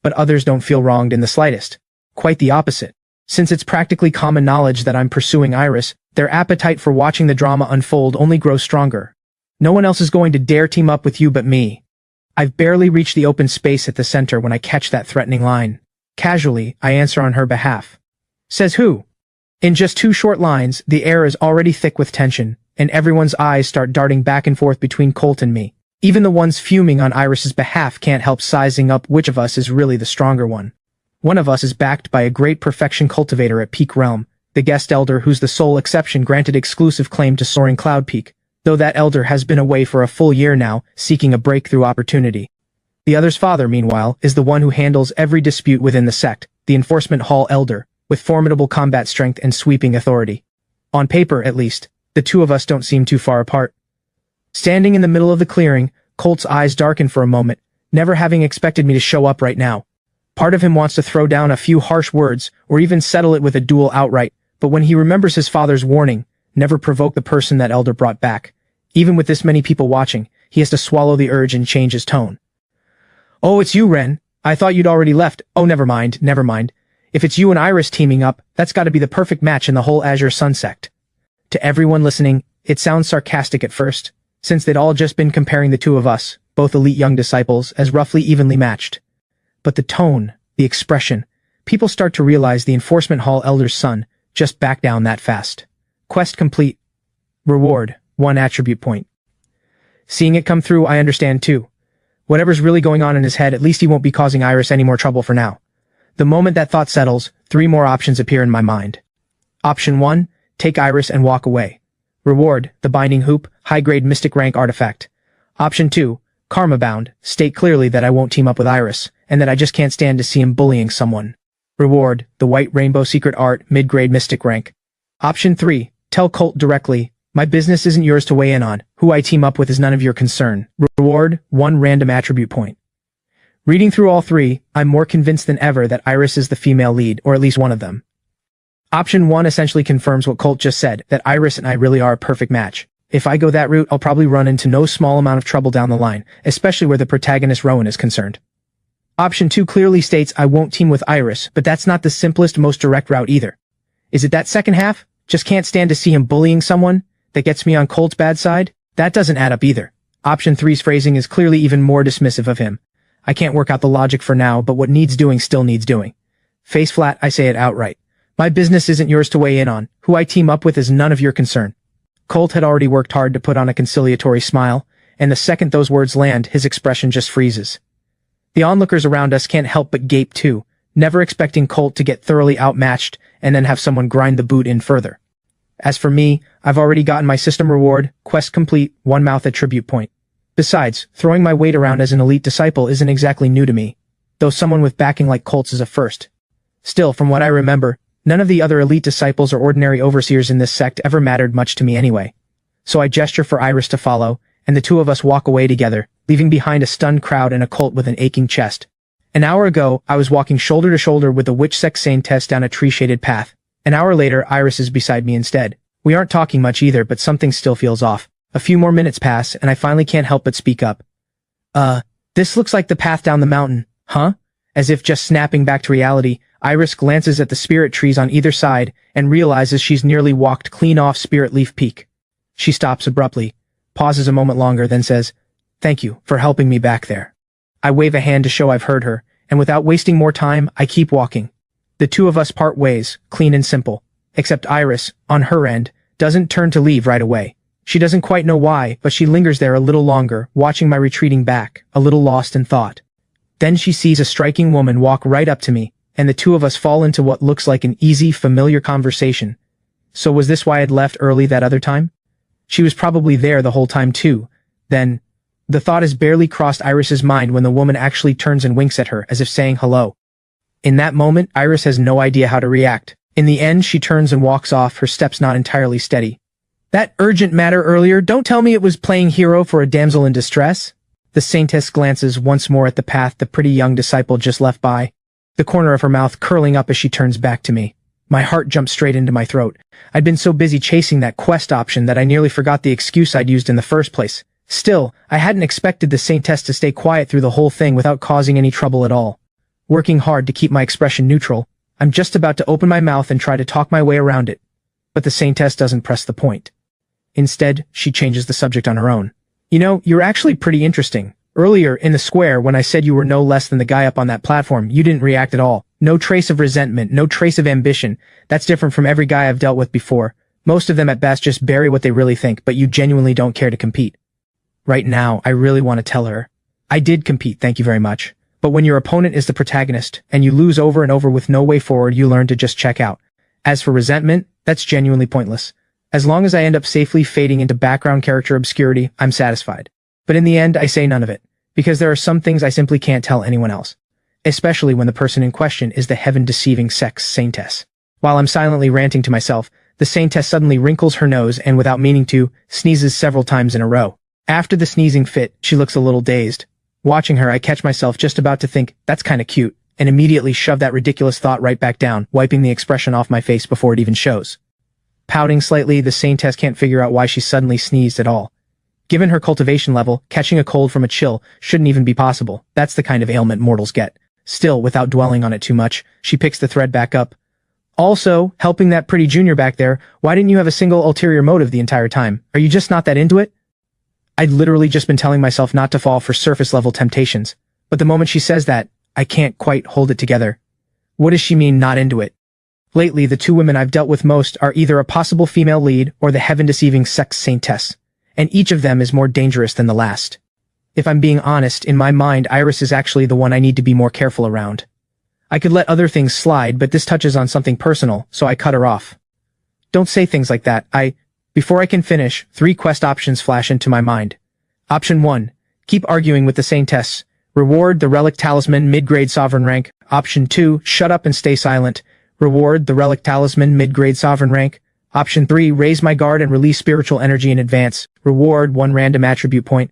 But others don't feel wronged in the slightest. Quite the opposite. Since it's practically common knowledge that I'm pursuing Iris, their appetite for watching the drama unfold only grows stronger. "No one else is going to dare team up with you but me." I've barely reached the open space at the center when I catch that threatening line. Casually, I answer on her behalf. "Says who?" In just 2 short lines, the air is already thick with tension, and everyone's eyes start darting back and forth between Colt and me. Even the ones fuming on Iris's behalf can't help sizing up which of us is really the stronger one. One of us is backed by a great perfection cultivator at Peak Realm, the guest elder who's the sole exception granted exclusive claim to Soaring Cloud Peak, though that elder has been away for a full year now, seeking a breakthrough opportunity. The other's father, meanwhile, is the one who handles every dispute within the sect, the Enforcement Hall Elder, with formidable combat strength and sweeping authority. On paper, at least, the two of us don't seem too far apart. Standing in the middle of the clearing, Colt's eyes darken for a moment, never having expected me to show up right now. Part of him wants to throw down a few harsh words, or even settle it with a duel outright, but when he remembers his father's warning, never provoke the person that elder brought back. Even with this many people watching, he has to swallow the urge and change his tone. "Oh, it's you, Ren. I thought you'd already left. Oh, never mind. If it's you and Iris teaming up, that's gotta be the perfect match in the whole Azure Sun sect." To everyone listening, it sounds sarcastic at first, since they'd all just been comparing the two of us, both elite young disciples, as roughly evenly matched. But the tone, the expression, people start to realize the Enforcement Hall Elder's son just backed down that fast. Quest complete. Reward, 1 attribute point. Seeing it come through, I understand too. Whatever's really going on in his head, at least he won't be causing Iris any more trouble for now. The moment that thought settles, 3 more options appear in my mind. Option 1, take Iris and walk away. Reward, the Binding Hoop, high-grade mystic rank artifact. Option 2, Karma Bound, state clearly that I won't team up with Iris, and that I just can't stand to see him bullying someone. Reward, the White Rainbow Secret Art, mid-grade mystic rank. Option 3, tell Colt directly, my business isn't yours to weigh in on, who I team up with is none of your concern. Reward, 1 random attribute point. Reading through all 3, I'm more convinced than ever that Iris is the female lead, or at least one of them. Option 1 essentially confirms what Colt just said, that Iris and I really are a perfect match. If I go that route, I'll probably run into no small amount of trouble down the line, especially where the protagonist Rowan is concerned. Option 2 clearly states I won't team with Iris, but that's not the simplest, most direct route either. Is it that second half? Just can't stand to see him bullying someone? That gets me on Colt's bad side? That doesn't add up either. Option 3's phrasing is clearly even more dismissive of him. I can't work out the logic for now, but what needs doing still needs doing. Face flat, I say it outright. My business isn't yours to weigh in on. Who I team up with is none of your concern. Colt had already worked hard to put on a conciliatory smile, and the second those words land, his expression just freezes. The onlookers around us can't help but gape too, never expecting Colt to get thoroughly outmatched and then have someone grind the boot in further. As for me, I've already gotten my system reward, quest complete, 1 mouth attribute point. Besides, throwing my weight around as an elite disciple isn't exactly new to me, though someone with backing like Colt's is a first. Still, from what I remember, none of the other elite disciples or ordinary overseers in this sect ever mattered much to me anyway. So I gesture for Iris to follow, and the two of us walk away together, leaving behind a stunned crowd and a Colt with an aching chest. An hour ago, I was walking shoulder to shoulder with the witch sect Saintess down a tree-shaded path. An hour later, Iris is beside me instead. We aren't talking much either, but something still feels off. A few more minutes pass, and I finally can't help but speak up. This looks like the path down the mountain, huh? As if just snapping back to reality, Iris glances at the spirit trees on either side and realizes she's nearly walked clean off Spirit Leaf Peak. She stops abruptly, pauses a moment longer, then says, "Thank you for helping me back there." I wave a hand to show I've heard her, and without wasting more time, I keep walking. The two of us part ways, clean and simple, except Iris, on her end, doesn't turn to leave right away. She doesn't quite know why, but she lingers there a little longer, watching my retreating back, a little lost in thought. Then she sees a striking woman walk right up to me, and the two of us fall into what looks like an easy, familiar conversation. So was this why I'd left early that other time? She was probably there the whole time too. Then, the thought has barely crossed Iris's mind when the woman actually turns and winks at her, as if saying hello. In that moment, Iris has no idea how to react. In the end, she turns and walks off, her steps not entirely steady. That urgent matter earlier, don't tell me it was playing hero for a damsel in distress? The saintess glances once more at the path the pretty young disciple just left by, the corner of her mouth curling up as she turns back to me. My heart jumps straight into my throat. I'd been so busy chasing that quest option that I nearly forgot the excuse I'd used in the first place. Still, I hadn't expected the saintess to stay quiet through the whole thing without causing any trouble at all. Working hard to keep my expression neutral, I'm just about to open my mouth and try to talk my way around it. But the saintess doesn't press the point. Instead, she changes the subject on her own. You know, you're actually pretty interesting. Earlier, in the square, when I said you were no less than the guy up on that platform, you didn't react at all. No trace of resentment, no trace of ambition. That's different from every guy I've dealt with before. Most of them at best just bury what they really think, but you genuinely don't care to compete. Right now, I really want to tell her. I did compete, thank you very much. But when your opponent is the protagonist, and you lose over and over with no way forward, you learn to just check out. As for resentment, that's genuinely pointless. As long as I end up safely fading into background character obscurity, I'm satisfied. But in the end, I say none of it, because there are some things I simply can't tell anyone else. Especially when the person in question is the heaven-deceiving sex saintess. While I'm silently ranting to myself, the saintess suddenly wrinkles her nose and, without meaning to, sneezes several times in a row. After the sneezing fit, she looks a little dazed. Watching her, I catch myself just about to think, that's kinda cute, and immediately shove that ridiculous thought right back down, wiping the expression off my face before it even shows. Pouting slightly, the saintess can't figure out why she suddenly sneezed at all. Given her cultivation level, catching a cold from a chill shouldn't even be possible. That's the kind of ailment mortals get. Still, without dwelling on it too much, she picks the thread back up. Also, helping that pretty junior back there, why didn't you have a single ulterior motive the entire time? Are you just not that into it? I'd literally just been telling myself not to fall for surface-level temptations. But the moment she says that, I can't quite hold it together. What does she mean, not into it? Lately, the two women I've dealt with most are either a possible female lead or the heaven-deceiving sex saintess, and each of them is more dangerous than the last. If I'm being honest, in my mind, Iris is actually the one I need to be more careful around. I could let other things slide, but this touches on something personal, so I cut her off. Don't say things like that. Before I can finish, 3 quest options flash into my mind. Option 1. Keep arguing with the saintess. Reward the relic talisman mid-grade sovereign rank. Option 2. Shut up and stay silent. Reward the relic talisman mid-grade sovereign rank. Option 3. Raise my guard and release spiritual energy in advance. Reward 1 random attribute point.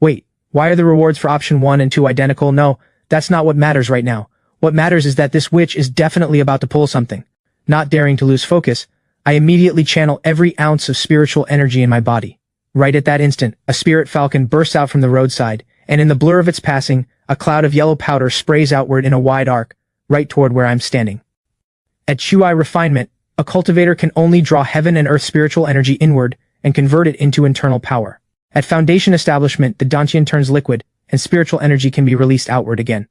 Wait, why are the rewards for option 1 and 2 identical? No, that's not what matters right now. What matters is that this witch is definitely about to pull something. Not daring to lose focus, I immediately channel every ounce of spiritual energy in my body. Right at that instant, a spirit falcon bursts out from the roadside, and in the blur of its passing, a cloud of yellow powder sprays outward in a wide arc, right toward where I'm standing. At Shuai Refinement, a cultivator can only draw heaven and earth spiritual energy inward and convert it into internal power. At Foundation Establishment, the Dantian turns liquid, and spiritual energy can be released outward again.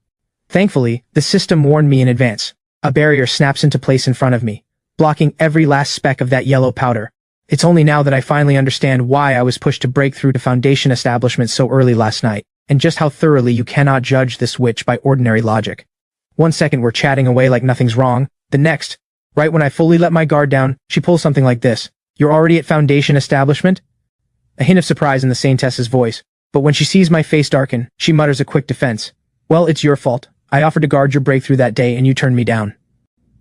Thankfully, the system warned me in advance. A barrier snaps into place in front of me, blocking every last speck of that yellow powder. It's only now that I finally understand why I was pushed to break through to Foundation Establishment so early last night, and just how thoroughly you cannot judge this witch by ordinary logic. 1 second we're chatting away like nothing's wrong, the next, right when I fully let my guard down, she pulls something like this. You're already at Foundation Establishment? A hint of surprise in the saintess's voice, but when she sees my face darken, she mutters a quick defense. Well, it's your fault. I offered to guard your breakthrough that day and you turned me down.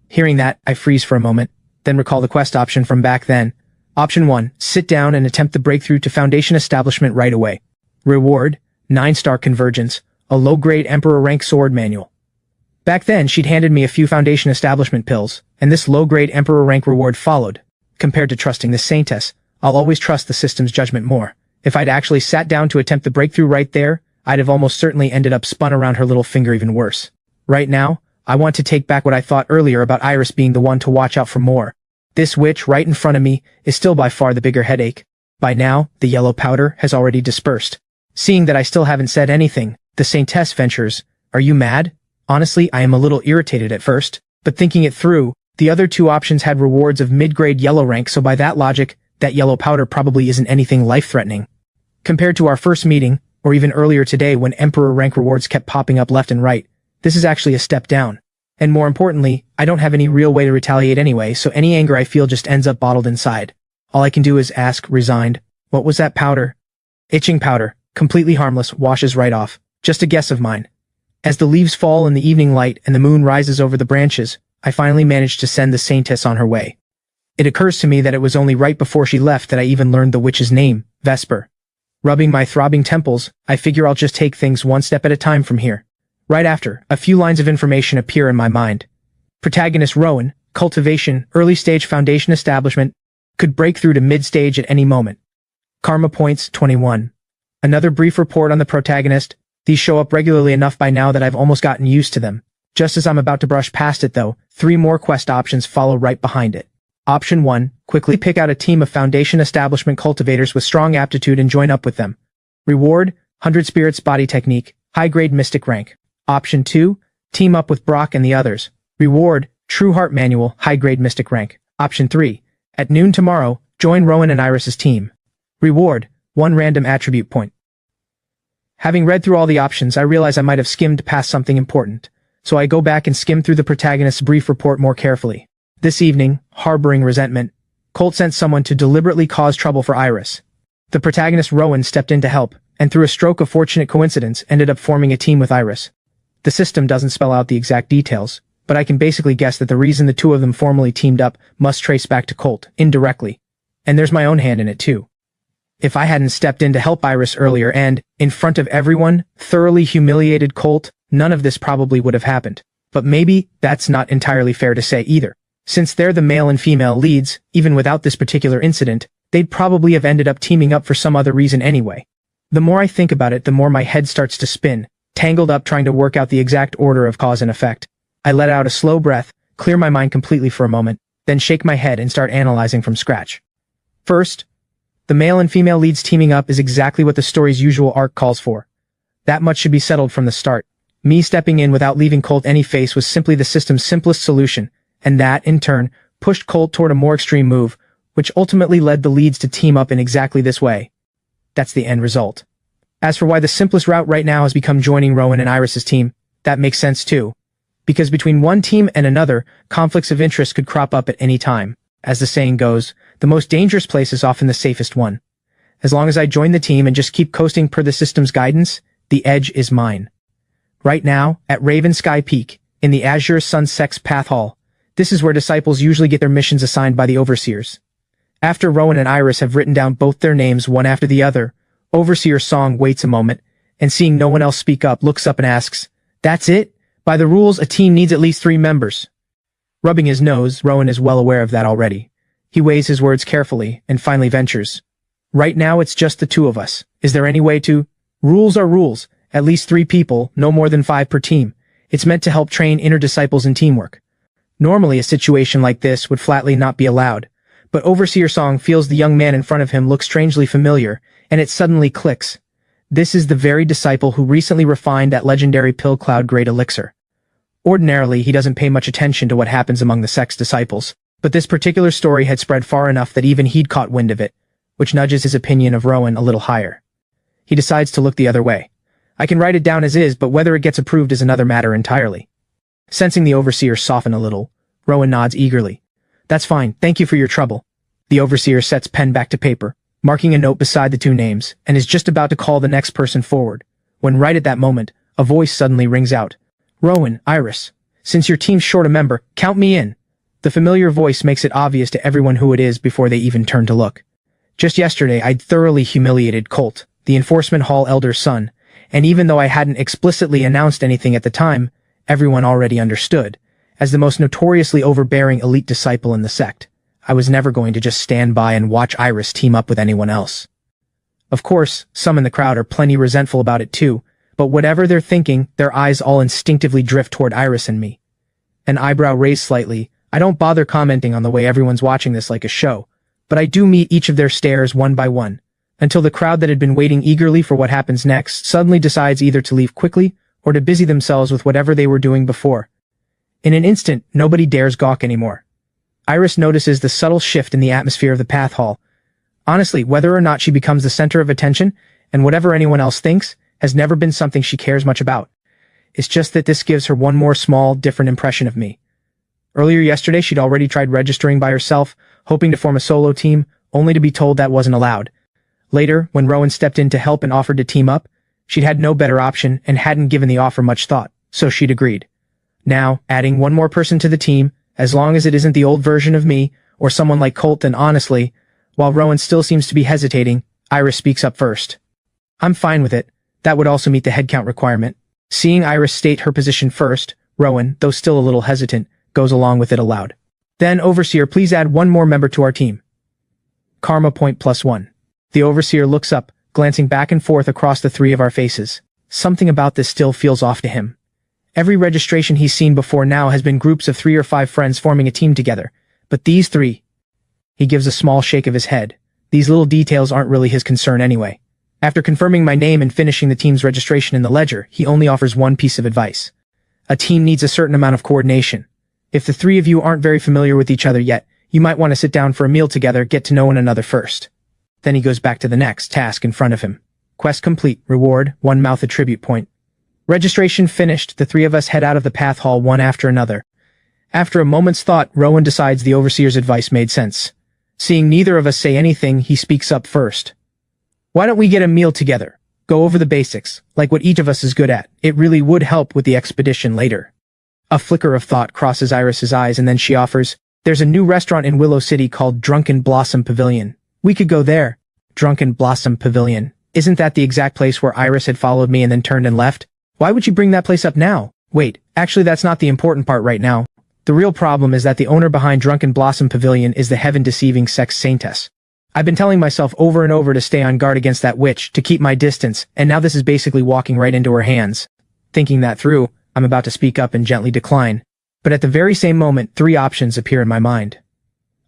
Hearing that, I freeze for a moment, then recall the quest option from back then. Option 1, sit down and attempt the breakthrough to Foundation Establishment right away. Reward, 9-star convergence, a low-grade Emperor rank sword manual. Back then, she'd handed me a few Foundation Establishment pills, and this low-grade Emperor rank reward followed. Compared to trusting the saintess, I'll always trust the system's judgment more. If I'd actually sat down to attempt the breakthrough right there, I'd have almost certainly ended up spun around her little finger even worse. Right now, I want to take back what I thought earlier about Iris being the one to watch out for more. This witch right in front of me is still by far the bigger headache. By now, the yellow powder has already dispersed. Seeing that I still haven't said anything, the saintess ventures, are you mad? Honestly, I am a little irritated at first, but thinking it through, the other 2 options had rewards of mid-grade yellow rank, so by that logic, that yellow powder probably isn't anything life-threatening. Compared to our first meeting, or even earlier today when Emperor rank rewards kept popping up left and right, this is actually a step down. And more importantly, I don't have any real way to retaliate anyway, so any anger I feel just ends up bottled inside. All I can do is ask, resigned, what was that powder? Itching powder, completely harmless, washes right off. Just a guess of mine. As the leaves fall in the evening light and the moon rises over the branches, I finally managed to send the saintess on her way. It occurs to me that it was only right before she left that I even learned the witch's name, Vesper. Rubbing my throbbing temples, I figure I'll just take things one step at a time from here. Right after, a few lines of information appear in my mind. Protagonist Rowan, cultivation, early stage foundation establishment, could break through to mid-stage at any moment. Karma points, 21. Another brief report on the protagonist. These show up regularly enough by now that I've almost gotten used to them. Just as I'm about to brush past it though, 3 more quest options follow right behind it. Option 1, quickly pick out a team of foundation establishment cultivators with strong aptitude and join up with them. Reward, 100 spirits body technique, high-grade mystic rank. Option 2, team up with Brock and the others. Reward, true heart manual, high-grade mystic rank. Option 3, at noon tomorrow, join Rowan and Iris's team. Reward, 1 random attribute point. Having read through all the options, I realize I might have skimmed past something important, so I go back and skim through the protagonist's brief report more carefully. This evening, harboring resentment, Colt sent someone to deliberately cause trouble for Iris. The protagonist Rowan stepped in to help, and through a stroke of fortunate coincidence ended up forming a team with Iris. The system doesn't spell out the exact details, but I can basically guess that the reason the two of them formally teamed up must trace back to Colt, indirectly. And there's my own hand in it too. If I hadn't stepped in to help Iris earlier and, in front of everyone, thoroughly humiliated Colt, none of this probably would have happened. But maybe that's not entirely fair to say either. Since they're the male and female leads, even without this particular incident, they'd probably have ended up teaming up for some other reason anyway. The more I think about it, the more my head starts to spin, tangled up trying to work out the exact order of cause and effect. I let out a slow breath, clear my mind completely for a moment, then shake my head and start analyzing from scratch. First, the male and female leads teaming up is exactly what the story's usual arc calls for. That much should be settled from the start. Me stepping in without leaving Colt any face was simply the system's simplest solution, and that, in turn, pushed Colt toward a more extreme move, which ultimately led the leads to team up in exactly this way. That's the end result. As for why the simplest route right now has become joining Rowan and Iris's team, that makes sense too. Because between one team and another, conflicts of interest could crop up at any time. As the saying goes, the most dangerous place is often the safest one. As long as I join the team and just keep coasting per the system's guidance, the edge is mine. Right now, at Raven Sky Peak, in the Azure Sun Sex Path Hall, this is where disciples usually get their missions assigned by the overseers. After Rowan and Iris have written down both their names one after the other, Overseer Song waits a moment, and seeing no one else speak up, looks up and asks, "That's it? By the rules, a team needs at least 3 members." Rubbing his nose, Rowan is well aware of that already. He weighs his words carefully, and finally ventures. "Right now it's just the 2 of us. Is there any way to—" "Rules are rules. At least 3 people, no more than 5 per team. It's meant to help train inner disciples in teamwork." Normally a situation like this would flatly not be allowed, but Overseer Song feels the young man in front of him look strangely familiar, and it suddenly clicks. This is the very disciple who recently refined that legendary Pill Cloud Great Elixir. Ordinarily, he doesn't pay much attention to what happens among the sect's disciples, but this particular story had spread far enough that even he'd caught wind of it, which nudges his opinion of Rowan a little higher. He decides to look the other way. I can write it down as is, but whether it gets approved is another matter entirely. Sensing the Overseer soften a little, Rowan nods eagerly. "That's fine, thank you for your trouble." The Overseer sets pen back to paper, marking a note beside the 2 names, and is just about to call the next person forward, when right at that moment, a voice suddenly rings out. "Rowan, Iris, since your team's short a member, count me in." The familiar voice makes it obvious to everyone who it is before they even turn to look. Just yesterday, I'd thoroughly humiliated Colt, the Enforcement Hall Elder's son, and even though I hadn't explicitly announced anything at the time, everyone already understood. As the most notoriously overbearing elite disciple in the sect, I was never going to just stand by and watch Iris team up with anyone else. Of course, some in the crowd are plenty resentful about it too, but whatever they're thinking, their eyes all instinctively drift toward Iris and me. An eyebrow raised slightly, I don't bother commenting on the way everyone's watching this like a show, but I do meet each of their stares one by one, until the crowd that had been waiting eagerly for what happens next suddenly decides either to leave quickly or to busy themselves with whatever they were doing before. In an instant, nobody dares gawk anymore. Iris notices the subtle shift in the atmosphere of the path hall. Honestly, whether or not she becomes the center of attention, and whatever anyone else thinks, has never been something she cares much about. It's just that this gives her one more small, different impression of me. Earlier yesterday, she'd already tried registering by herself, hoping to form a solo team, only to be told that wasn't allowed. Later, when Rowan stepped in to help and offered to team up, she'd had no better option and hadn't given the offer much thought, so she'd agreed. Now, adding one more person to the team, as long as it isn't the old version of me, or someone like Colt, then honestly, while Rowan still seems to be hesitating, Iris speaks up first. I'm fine with it. That would also meet the headcount requirement. Seeing Iris state her position first, Rowan, though still a little hesitant, goes along with it aloud. Then, Overseer, please add one more member to our team. Karma point +1. The Overseer looks up, glancing back and forth across the three of our faces. Something about this still feels off to him. Every registration he's seen before now has been groups of 3 or 5 friends forming a team together. But these 3... He gives a small shake of his head. These little details aren't really his concern anyway. After confirming my name and finishing the team's registration in the ledger, he only offers one piece of advice. A team needs a certain amount of coordination. If the 3 of you aren't very familiar with each other yet, you might want to sit down for a meal together, get to know one another first. Then he goes back to the next task in front of him. Quest complete. Reward, 1 mouth attribute point. Registration finished. The 3 of us head out of the path hall one after another. After a moment's thought, Rowan decides the Overseer's advice made sense. Seeing neither of us say anything, he speaks up first. Why don't we get a meal together? Go over the basics, like what each of us is good at. It really would help with the expedition later. A flicker of thought crosses Iris's eyes, and then she offers, there's a new restaurant in Willow City called Drunken Blossom Pavilion. We could go there. Drunken Blossom Pavilion. Isn't that the exact place where Iris had followed me and then turned and left? Why would you bring that place up now? Wait, actually that's not the important part right now. The real problem is that the owner behind Drunken Blossom Pavilion is the heaven-deceiving sex saintess. I've been telling myself over and over to stay on guard against that witch, to keep my distance, and now this is basically walking right into her hands. Thinking that through, I'm about to speak up and gently decline. But at the very same moment, 3 options appear in my mind.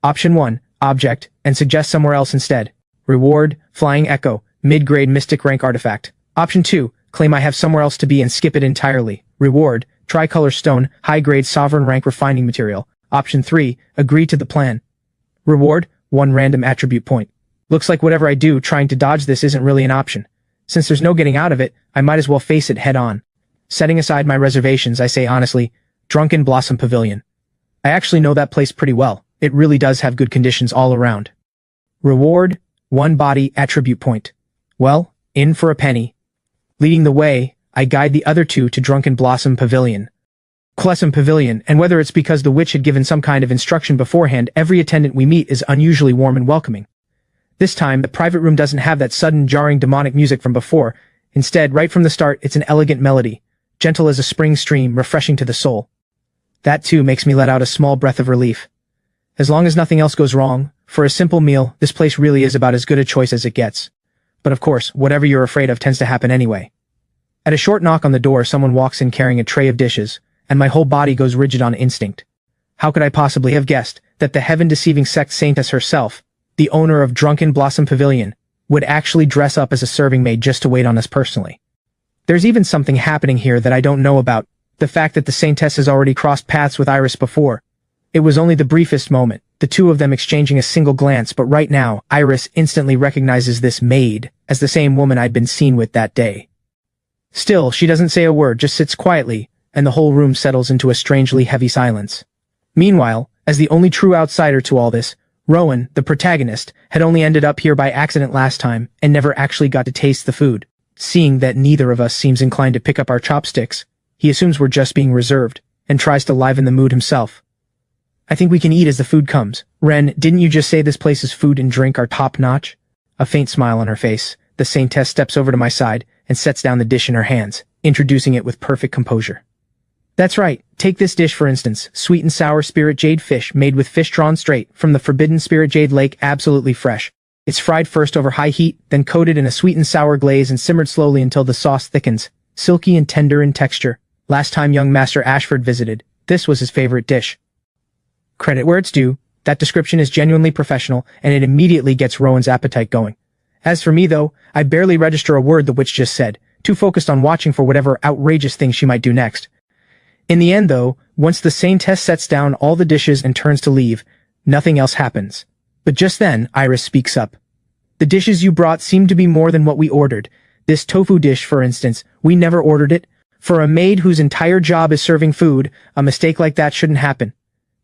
Option 1, object, and suggest somewhere else instead. Reward, Flying Echo, mid-grade mystic rank artifact. Option 2, claim I have somewhere else to be and skip it entirely. Reward, Tricolor Stone, high-grade sovereign rank refining material. Option 3, agree to the plan. Reward, 1 random attribute point. Looks like whatever I do, trying to dodge this isn't really an option. Since there's no getting out of it, I might as well face it head on. Setting aside my reservations, I say honestly, Drunken Blossom Pavilion. I actually know that place pretty well. It really does have good conditions all around. Reward, 1 body attribute point. Well, in for a penny. Leading the way, I guide the other 2 to Drunken Blossom Pavilion. Blossom Pavilion, and whether it's because the witch had given some kind of instruction beforehand, every attendant we meet is unusually warm and welcoming. This time, the private room doesn't have that sudden, jarring demonic music from before. Instead, right from the start, it's an elegant melody, gentle as a spring stream, refreshing to the soul. That too makes me let out a small breath of relief. As long as nothing else goes wrong, for a simple meal, this place really is about as good a choice as it gets. But of course, whatever you're afraid of tends to happen anyway. At a short knock on the door, someone walks in carrying a tray of dishes, and my whole body goes rigid on instinct. How could I possibly have guessed that the heaven-deceiving sect saintess herself, the owner of Drunken Blossom Pavilion, would actually dress up as a serving maid just to wait on us personally? There's even something happening here that I don't know about, the fact that the saintess has already crossed paths with Iris before. It was only the briefest moment, the 2 of them exchanging a single glance, but right now, Iris instantly recognizes this maid as the same woman I'd been seen with that day. Still, she doesn't say a word, just sits quietly, and the whole room settles into a strangely heavy silence. Meanwhile, as the only true outsider to all this, Rowan, the protagonist, had only ended up here by accident last time, and never actually got to taste the food. Seeing that neither of us seems inclined to pick up our chopsticks, he assumes we're just being reserved, and tries to liven the mood himself. I think we can eat as the food comes. Ren, didn't you just say this place's food and drink are top-notch? A faint smile on her face, the saintess steps over to my side, and sets down the dish in her hands, introducing it with perfect composure. That's right, take this dish for instance, sweet and sour spirit jade fish made with fish drawn straight from the forbidden spirit jade lake, absolutely fresh. It's fried first over high heat, then coated in a sweet and sour glaze and simmered slowly until the sauce thickens, silky and tender in texture. Last time young Master Ashford visited, this was his favorite dish. Credit where it's due, that description is genuinely professional, and it immediately gets Rowan's appetite going. As for me though, I barely register a word the witch just said, too focused on watching for whatever outrageous thing she might do next. In the end though, once the saintess sets down all the dishes and turns to leave, nothing else happens. But just then, Iris speaks up. The dishes you brought seem to be more than what we ordered. This tofu dish, for instance, we never ordered it. For a maid whose entire job is serving food, a mistake like that shouldn't happen.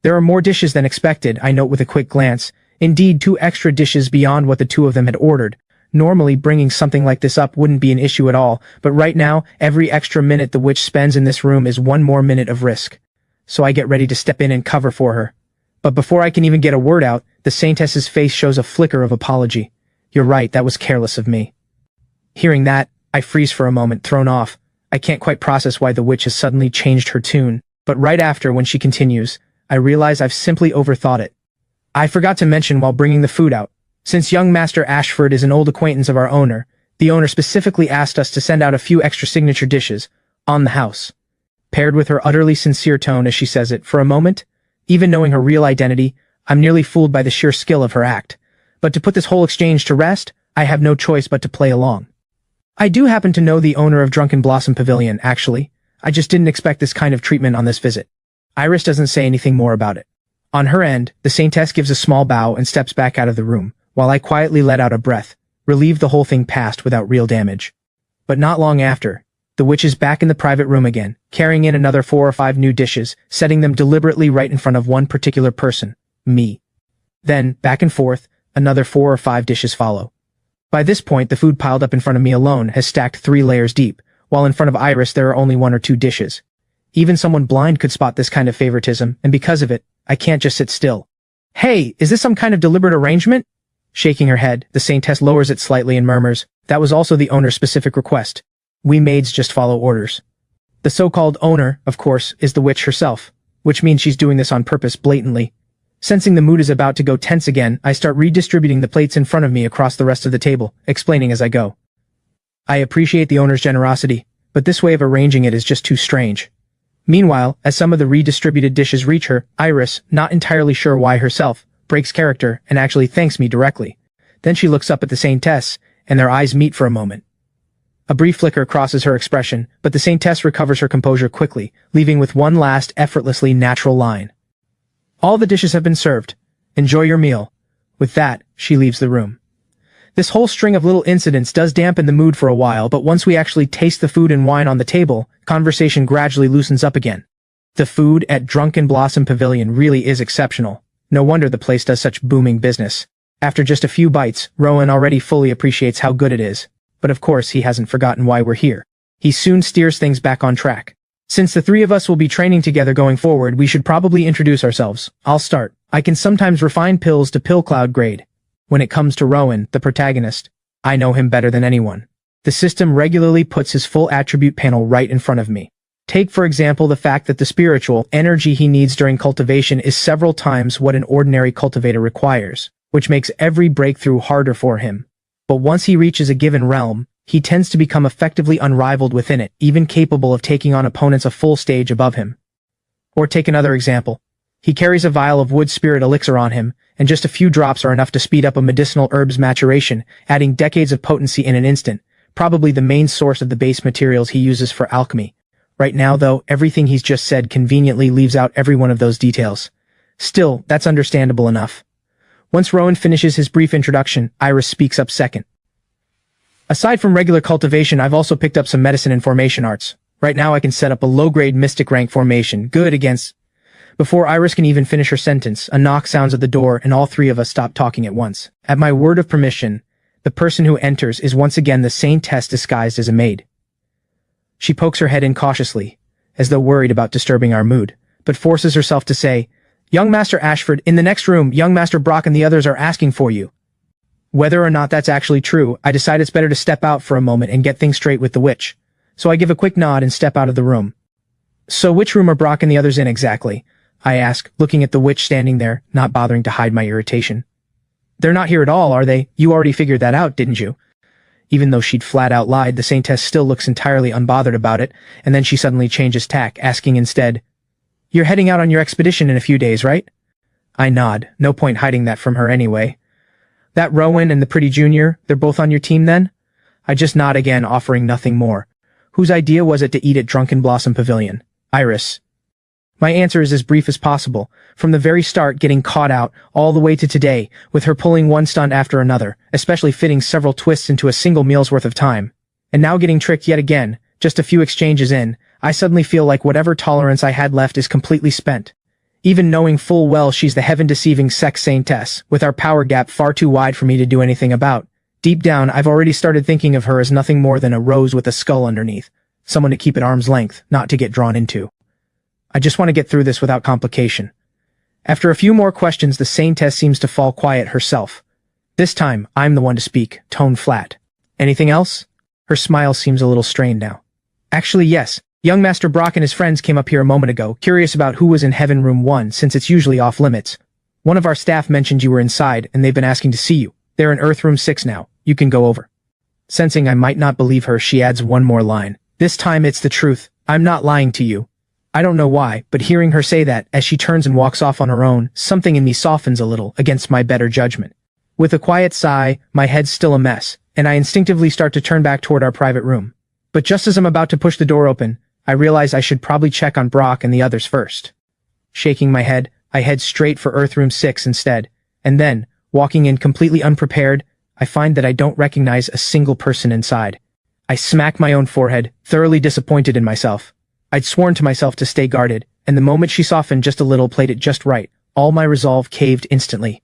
There are more dishes than expected, I note with a quick glance. Indeed, 2 extra dishes beyond what the 2 of them had ordered. Normally, bringing something like this up wouldn't be an issue at all, but right now, every extra minute the witch spends in this room is 1 more minute of risk. So I get ready to step in and cover for her. But before I can even get a word out, the Saintess's face shows a flicker of apology. You're right, that was careless of me. Hearing that, I freeze for a moment, thrown off. I can't quite process why the witch has suddenly changed her tune, but right after, when she continues, I realize I've simply overthought it. I forgot to mention while bringing the food out. Since young Master Ashford is an old acquaintance of our owner, the owner specifically asked us to send out a few extra signature dishes, on the house. Paired with her utterly sincere tone as she says it, for a moment, even knowing her real identity, I'm nearly fooled by the sheer skill of her act. But to put this whole exchange to rest, I have no choice but to play along. I do happen to know the owner of Drunken Blossom Pavilion, actually. I just didn't expect this kind of treatment on this visit. Iris doesn't say anything more about it. On her end, the Saintess gives a small bow and steps back out of the room, while I quietly let out a breath, relieved the whole thing passed without real damage. But not long after, the witch is back in the private room again, carrying in another 4 or 5 new dishes, setting them deliberately right in front of one particular person, me. Then, back and forth, another 4 or 5 dishes follow. By this point, the food piled up in front of me alone has stacked 3 layers deep, while in front of Iris there are only 1 or 2 dishes. Even someone blind could spot this kind of favoritism, and because of it, I can't just sit still. Hey, is this some kind of deliberate arrangement? Shaking her head, the Saintess lowers it slightly and murmurs, that was also the owner's specific request. We maids just follow orders. The so-called owner, of course, is the witch herself, which means she's doing this on purpose blatantly. Sensing the mood is about to go tense again, I start redistributing the plates in front of me across the rest of the table, explaining as I go. I appreciate the owner's generosity, but this way of arranging it is just too strange. Meanwhile, as some of the redistributed dishes reach her, Iris, not entirely sure why herself, breaks character and actually thanks me directly. Then she looks up at the Saintess, and their eyes meet for a moment. A brief flicker crosses her expression, but the Saintess recovers her composure quickly, leaving with one last effortlessly natural line. All the dishes have been served. Enjoy your meal. With that, she leaves the room. This whole string of little incidents does dampen the mood for a while, but once we actually taste the food and wine on the table, conversation gradually loosens up again. The food at Drunken Blossom Pavilion really is exceptional. No wonder the place does such booming business. After just a few bites, Rowan already fully appreciates how good it is. But of course he hasn't forgotten why we're here. He soon steers things back on track. Since the 3 of us will be training together going forward, we should probably introduce ourselves. I'll start. I can sometimes refine pills to pill cloud grade. When it comes to Rowan, the protagonist, I know him better than anyone. The system regularly puts his full attribute panel right in front of me. Take for example the fact that the spiritual energy he needs during cultivation is several times what an ordinary cultivator requires, which makes every breakthrough harder for him. But once he reaches a given realm, he tends to become effectively unrivaled within it, even capable of taking on opponents a full stage above him. Or take another example. He carries a vial of wood spirit elixir on him, and just a few drops are enough to speed up a medicinal herb's maturation, adding decades of potency in an instant, probably the main source of the base materials he uses for alchemy. Right now, though, everything he's just said conveniently leaves out every one of those details. Still, that's understandable enough. Once Rowan finishes his brief introduction, Iris speaks up second. Aside from regular cultivation, I've also picked up some medicine and formation arts. Right now I can set up a low-grade mystic rank formation, good against... Before Iris can even finish her sentence, a knock sounds at the door and all 3 of us stop talking at once. At my word of permission, the person who enters is once again the Saintess disguised as a maid. She pokes her head in cautiously, as though worried about disturbing our mood, but forces herself to say, "Young Master Ashford, in the next room, young Master Brock and the others are asking for you." Whether or not that's actually true, I decide it's better to step out for a moment and get things straight with the witch. So I give a quick nod and step out of the room. "So which room are Brock and the others in exactly?" I ask, looking at the witch standing there, not bothering to hide my irritation. "They're not here at all, are they? You already figured that out, didn't you?" Even though she'd flat out lied, the Saintess still looks entirely unbothered about it, and then she suddenly changes tack, asking instead, "You're heading out on your expedition in a few days, right?" I nod, no point hiding that from her anyway. "That Rowan and the pretty junior, they're both on your team then?" I just nod again, offering nothing more. Whose idea was it to eat at Drunken Blossom Pavilion? Iris. My answer is as brief as possible, from the very start getting caught out, all the way to today, with her pulling one stunt after another, especially fitting several twists into a single meal's worth of time. And now getting tricked yet again, Just a few exchanges in, I suddenly feel like whatever tolerance I had left is completely spent. Even knowing full well she's the heaven-deceiving sex saintess, with our power gap far too wide for me to do anything about. Deep down, I've already started thinking of her as nothing more than a rose with a skull underneath. Someone to keep at arm's length, not to get drawn into. I just want to get through this without complication. After a few more questions, the saintess seems to fall quiet herself. This time, I'm the one to speak, tone flat. Anything else? Her smile seems a little strained now. Actually, yes. Young Master Brock and his friends came up here a moment ago, curious about who was in Heaven Room 1 since it's usually off limits. One of our staff mentioned you were inside and they've been asking to see you. They're in Earth Room 6 now. You can go over. Sensing I might not believe her, she adds one more line. This time it's the truth. I'm not lying to you. I don't know why, but hearing her say that as she turns and walks off on her own, something in me softens a little against my better judgment. With a quiet sigh, my head's still a mess, and I instinctively start to turn back toward our private room. But just as I'm about to push the door open, I realize I should probably check on Brock and the others first. Shaking my head, I head straight for Earth Room 6 instead, and then, walking in completely unprepared, I find that I don't recognize a single person inside. I smack my own forehead, thoroughly disappointed in myself. I'd sworn to myself to stay guarded, and the moment she softened just a little, played it just right, all my resolve caved instantly.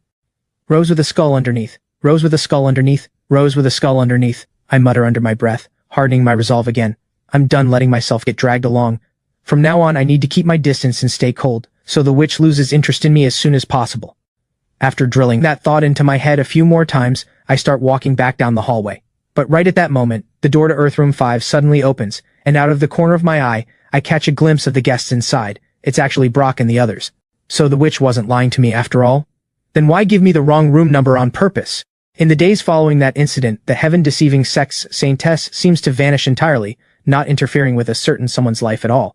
Rose with a skull underneath, rose with a skull underneath, rose with a skull underneath, I mutter under my breath, hardening my resolve again. I'm done letting myself get dragged along. From now on I need to keep my distance and stay cold, so the witch loses interest in me as soon as possible. After drilling that thought into my head a few more times, I start walking back down the hallway. But right at that moment, the door to Earth Room 5 suddenly opens, and out of the corner of my eye, I catch a glimpse of the guests inside. It's actually Brock and the others. So the witch wasn't lying to me after all? Then why give me the wrong room number on purpose? In the days following that incident, the heaven-deceiving sex saintess seems to vanish entirely, not interfering with a certain someone's life at all.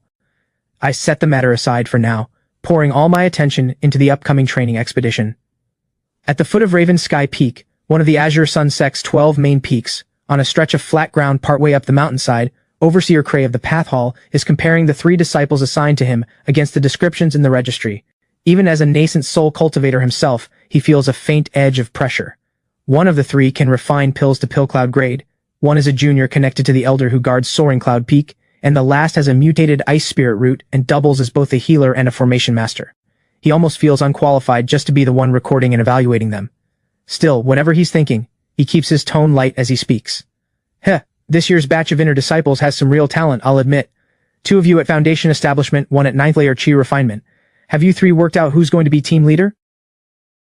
I set the matter aside for now, pouring all my attention into the upcoming training expedition. At the foot of Raven Sky Peak, one of the Azure Sunsect's 12 main peaks, on a stretch of flat ground partway up the mountainside, Overseer Cray of the Path Hall is comparing the 3 disciples assigned to him against the descriptions in the registry. Even as a nascent soul cultivator himself, he feels a faint edge of pressure. One of the 3 can refine pills to pill cloud grade, one is a junior connected to the elder who guards Soaring Cloud Peak, and the last has a mutated ice spirit root and doubles as both a healer and a formation master. He almost feels unqualified just to be the one recording and evaluating them. Still, whatever he's thinking, he keeps his tone light as he speaks. This year's batch of inner disciples has some real talent, I'll admit. 2 of you at Foundation Establishment, 1 at 9th Layer Chi Refinement. Have you 3 worked out who's going to be team leader?